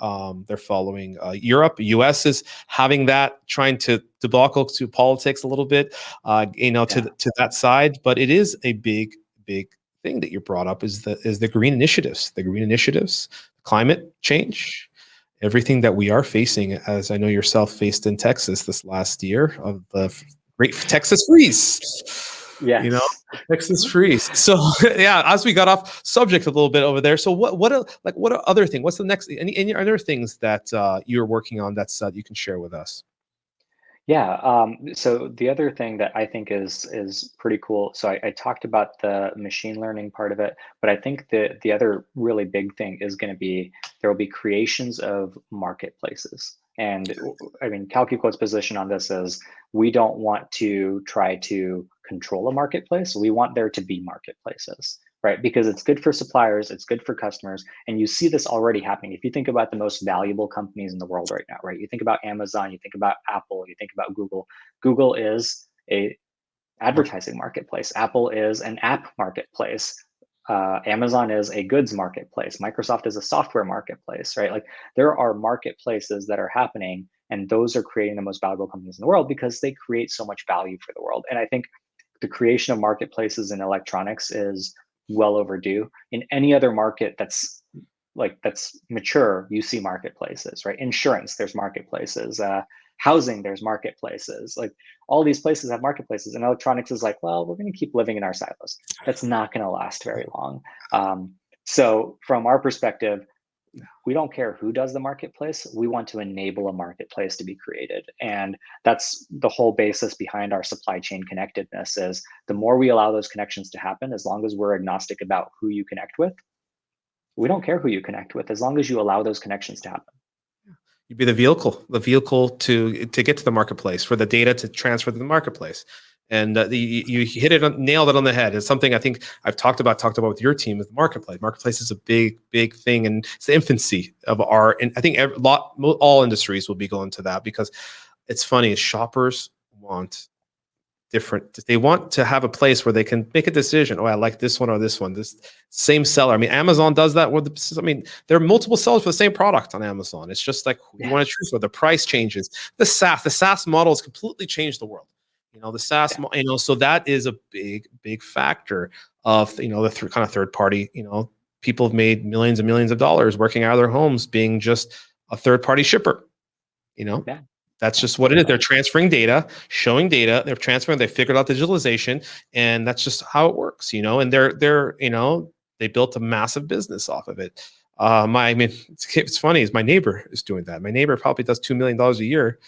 They're following Europe. U.S. is having that, trying to debacle to politics a little bit. To that side. But it is a big thing that you brought up is the green initiatives. The green initiatives, climate change, everything that we are facing, as I know yourself faced in Texas this last year of the great Texas freeze. Yes. Texas freeze. So yeah, as we got off subject a little bit over there. So what are other things? What's the next? Any other things that you're working on that's you can share with us? Yeah. So the other thing that I think is pretty cool. So I talked about the machine learning part of it, but I think the other really big thing is going to be there will be creations of marketplaces. And CalcuQuote's position on this is we don't want to try to control a marketplace. We want there to be marketplaces, right? Because it's good for suppliers, it's good for customers, and you see this already happening. If you think about the most valuable companies in the world right now, right? You think about Amazon, you think about Apple, you think about Google. Google is a advertising marketplace. Apple is an app marketplace. Amazon is a goods marketplace. Microsoft is a software marketplace, right? Like there are marketplaces that are happening, and those are creating the most valuable companies in the world because they create so much value for the world. And I think the creation of marketplaces in electronics is well overdue. In any other market that's mature, you see marketplaces, right? Insurance, there's marketplaces. Housing, there's marketplaces. Like all these places have marketplaces, and electronics is like, well, we're going to keep living in our silos. That's not going to last very long. So from our perspective, we don't care who does the marketplace. We want to enable a marketplace to be created. And that's the whole basis behind our supply chain connectedness is the more we allow those connections to happen, as long as we're agnostic about who you connect with, we don't care who you connect with, as long as you allow those connections to happen. You'd be the vehicle to get to the marketplace, for the data to transfer to the marketplace. And you hit it, nailed it on the head. It's something I think I've talked about with your team with marketplace. Marketplace is a big thing, and it's the infancy of our. And I think all industries will be going to that, because it's funny. Shoppers want different. They want to have a place where they can make a decision. Oh, I like this one or this one. This same seller. I mean, Amazon does that. There are multiple sellers for the same product on Amazon. It's just like you want to choose where the price changes. The SaaS model has completely changed the world. The SaaS, so that is a big factor of, the kind of third party, people have made millions and millions of dollars working out of their homes, being just a third party shipper, That's just what it is. They're transferring data, showing data, they figured out digitalization, and that's just how it works, and they built a massive business off of it. It's funny, is my neighbor is doing that. My neighbor probably does $2 million a year.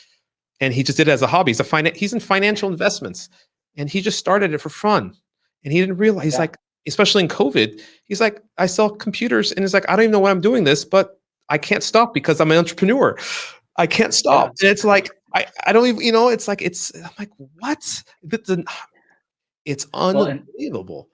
And he just did it as a hobby. He's in financial investments, and he just started it for fun. And he didn't realize, he's like, especially in COVID, he's like, I sell computers, and he's like, I don't even know why I'm doing this, but I can't stop because I'm an entrepreneur. I can't stop. And it's like, I don't even, I'm like, what? It's unbelievable.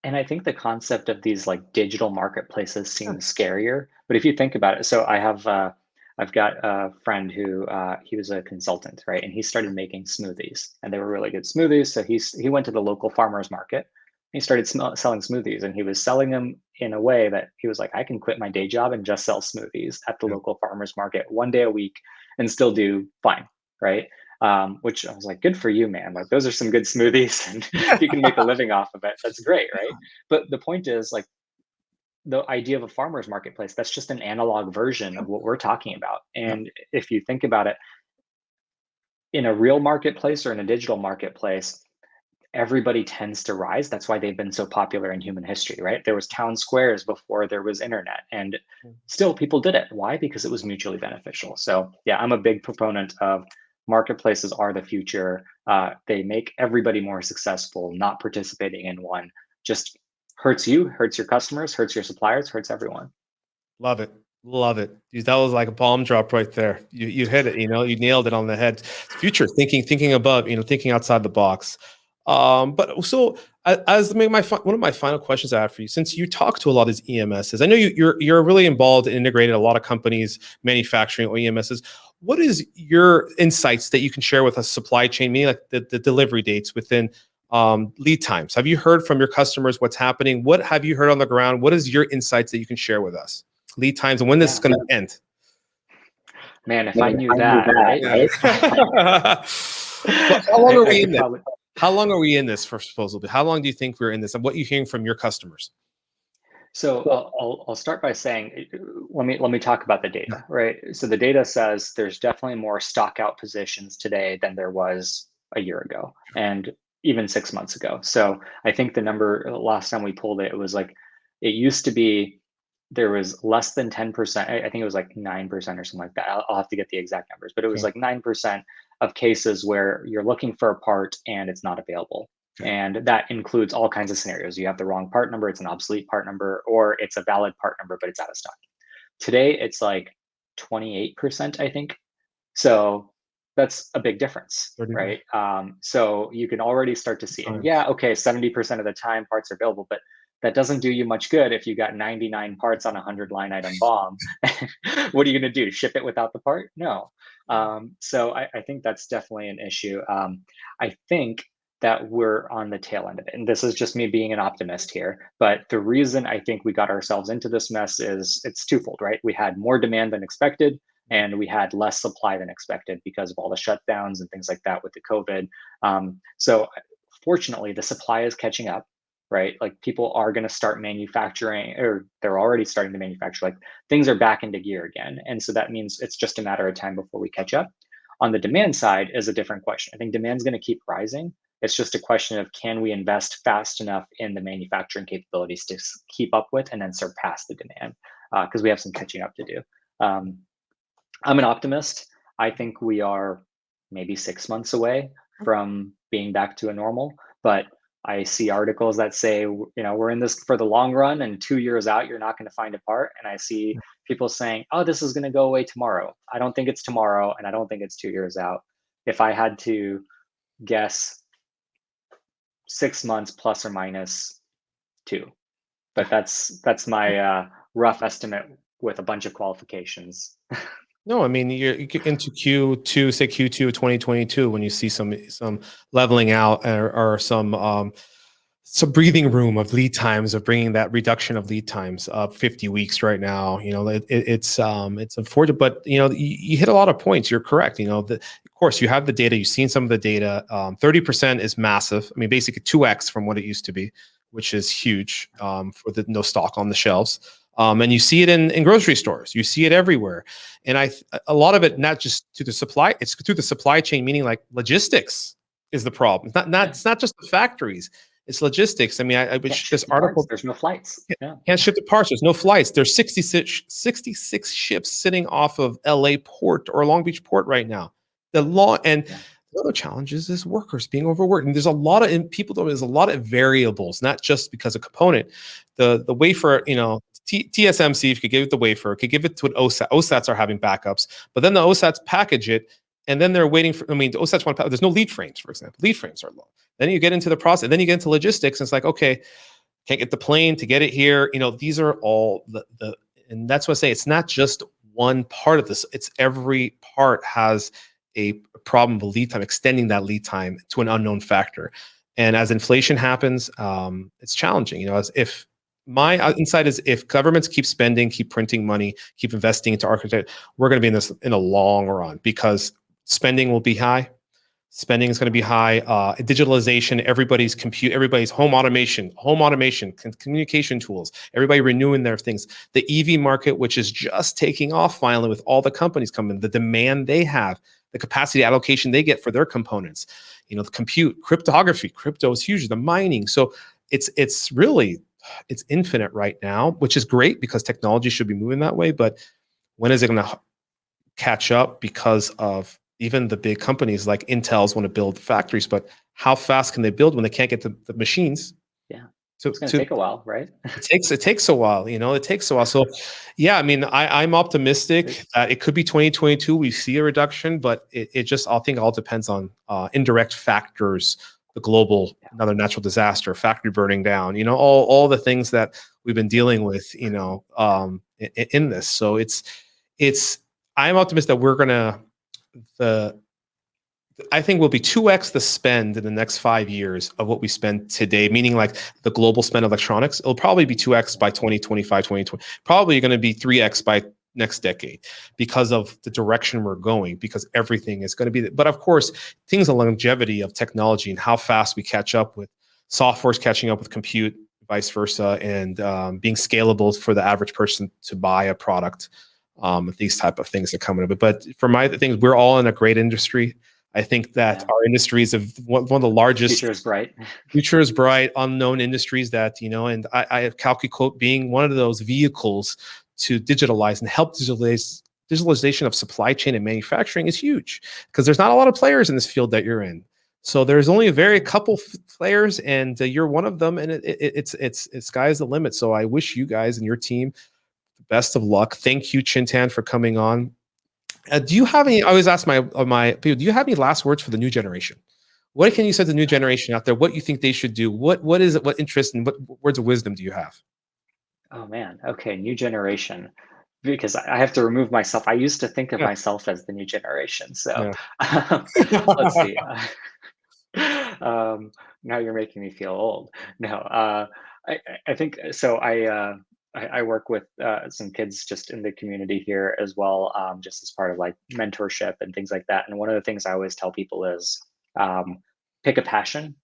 And I think the concept of these like digital marketplaces seems scarier, but if you think about it, so I've got a friend who he was a consultant, right? And he started making smoothies, and they were really good smoothies. So he went to the local farmers market. He started selling smoothies, and he was selling them in a way that he was like, I can quit my day job and just sell smoothies at the local farmers market one day a week and still do fine, right? Which I was like, good for you, man. Like those are some good smoothies, and you can make a living off of it. That's great, right? But the point is, like, the idea of a farmer's marketplace, that's just an analog version of what we're talking about. And if you think about it, in a real marketplace or in a digital marketplace, everybody tends to rise. That's why they've been so popular in human history, right? There was town squares before there was internet, and still people did it. Why? Because it was mutually beneficial. So yeah, I'm a big proponent of marketplaces are the future. They make everybody more successful. Not participating in one just hurts you, hurts your customers, hurts your suppliers, hurts everyone. Love it. Dude, that was like a bomb drop right there. You hit it, you nailed it on the head. Future thinking above, thinking outside the box. But so as one of my final questions I have for you, since you talk to a lot of these EMSs, I know you're really involved and integrated a lot of companies manufacturing or EMSs. What is your insights that you can share with us, supply chain, meaning like the delivery dates within lead times? Have you heard from your customers what's happening? What have you heard on the ground? What is your insights that you can share with us? Lead times and when this is going to end? Man, if I knew that, right? How long are we in this? How long are we in this, for supposedly? How long do you think we're in this, and what are you hearing from your customers? So I'll start by saying, let me talk about the data, right? So the data says there's definitely more stock out positions today than there was a year ago, and even 6 months ago. So I think the number last time we pulled it, it was like, it used to be there was less than 10%. I think it was like 9% or something like that. I'll have to get the exact numbers, but it was like 9% of cases where you're looking for a part and it's not available. And that includes all kinds of scenarios. You have the wrong part number, it's an obsolete part number, or it's a valid part number, but it's out of stock. Today, it's like 28%, I think. So that's a big difference, right? So you can already start to see, and yeah, okay, 70% of the time parts are available, but that doesn't do you much good if you got 99 parts on a 100 line item BOM. What are you going to do? Ship it without the part? No. So I think that's definitely an issue. I think that we're on the tail end of it. And this is just me being an optimist here. But the reason I think we got ourselves into this mess is it's twofold, right? We had more demand than expected, and we had less supply than expected because of all the shutdowns and things like that with the COVID. So fortunately, the supply is catching up, right? Like people are going to start manufacturing, or they're already starting to manufacture. Like things are back into gear again. And so that means it's just a matter of time before we catch up. On the demand side is a different question. I think demand's going to keep rising. It's just a question of, can we invest fast enough in the manufacturing capabilities to keep up with and then surpass the demand? Because we have some catching up to do. I'm an optimist. I think we are maybe 6 months away from being back to a normal, but I see articles that say, we're in this for the long run, and 2 years out, you're not going to find a part. And I see people saying, oh, this is going to go away tomorrow. I don't think it's tomorrow, and I don't think it's 2 years out. If I had to guess, 6 months plus or minus 2. But that's my rough estimate with a bunch of qualifications. No, I mean, you get into Q2, say Q2 of 2022, when you see some leveling out, or some breathing room of lead times, of bringing that reduction of lead times up 50 weeks right now. It's unfortunate, but you hit a lot of points. You're correct. Of course, you have the data. You've seen some of the data. 30% is massive. I mean, basically 2x from what it used to be, which is huge, for the no stock on the shelves. And you see it in grocery stores. You see it everywhere. And a lot of it, not just to the supply, it's through the supply chain, meaning like logistics is the problem. It's not just the factories. It's logistics. I mean, I wish this article. There's no flights. Yeah. Can't ship the parts. There's no flights. There's 66 ships sitting off of LA port or Long Beach port right now. The other challenges is workers being overworked. And there's a lot of variables, not just because of component. The wafer, TSMC, if you could give it the wafer, could give it to an OSAT. OSATs are having backups, but then the OSATs package it, and then they're waiting for, the OSATs want to, there's no lead frames, for example. Lead frames are low. Then you get into the process, and then you get into logistics, and it's like, okay, can't get the plane to get it here. These are all and that's what I say, it's not just one part of this. It's every part has a problem of lead time, extending that lead time to an unknown factor. And as inflation happens, it's challenging. As if my insight is, if governments keep spending, keep printing money, keep investing into architecture, we're going to be in this in a long run, because spending will be high. Spending is going to be high. Digitalization, everybody's home automation, communication tools, everybody renewing their things. The EV market, which is just taking off finally with all the companies coming, the demand they have, the capacity allocation they get for their components, the compute, cryptography, crypto is huge, the mining. So it's really infinite right now, which is great because technology should be moving that way. But when is it going to catch up? Because of even the big companies like Intel's want to build factories, but how fast can they build when they can't get the machines? Yeah. It's going to take a while, right? It takes a while, it takes a while. So yeah, I mean, I'm optimistic that it could be 2022. We see a reduction, but it just, I think, all depends on indirect factors, the global, another natural disaster, factory burning down, all the things that we've been dealing with, in this. So I'm optimistic that we're going to, I think will be 2x the spend in the next 5 years of what we spend today, meaning like the global spend of electronics. It'll probably be 2x by 2025, 2020, probably going to be 3x by next decade, because of the direction we're going, because everything is going to be, but of course, things, the longevity of technology and how fast we catch up with software's catching up with compute, vice versa, and being scalable for the average person to buy a product. These type of things that come in. But for my things, we're all in a great industry. I think that our industries of one of the largest. Future is bright. Future is bright, unknown industries that, and I have CalcuQuote being one of those vehicles to digitalize and help digitalization of supply chain and manufacturing is huge, because there's not a lot of players in this field that you're in. So there's only a very couple players, and you're one of them, and it's sky's the limit. So I wish you guys and your team the best of luck. Thank you, Chintan, for coming on. Do you have any? I always ask my people. Do you have any last words for the new generation? What can you say to the new generation out there? What you think they should do? What is it? What interest and what words of wisdom do you have? Oh man. Okay, new generation. Because I have to remove myself. I used to think of myself as the new generation. So let's see. Now you're making me feel old. No, I think so. I work with some kids just in the community here as well, just as part of like mentorship and things like that. And one of the things I always tell people is pick a passion.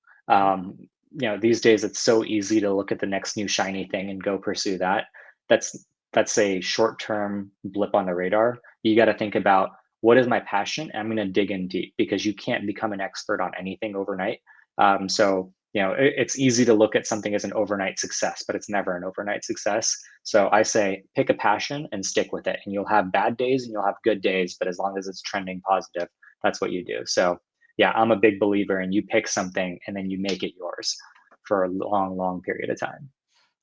These days it's so easy to look at the next new shiny thing and go pursue that. That's a short-term blip on the radar. You got to think about, what is my passion? And I'm going to dig in deep, because you can't become an expert on anything overnight. So, it's easy to look at something as an overnight success, but it's never an overnight success. So I say pick a passion and stick with it. And you'll have bad days and you'll have good days, but as long as it's trending positive, that's what you do. So yeah, I'm a big believer in you pick something and then you make it yours for a long, long period of time.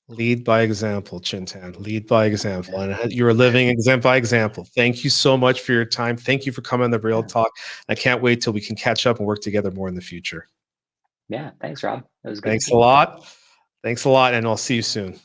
Lead by example, Chintan. Lead by example. Yeah. And you're a living example by example. Thank you so much for your time. Thank you for coming on the Real Yeah. Talk. I can't wait till we can catch up and work together more in the future. Yeah. Thanks, Rob. It was good to Thanks see a you. lot. Thanks a lot. And I'll see you soon.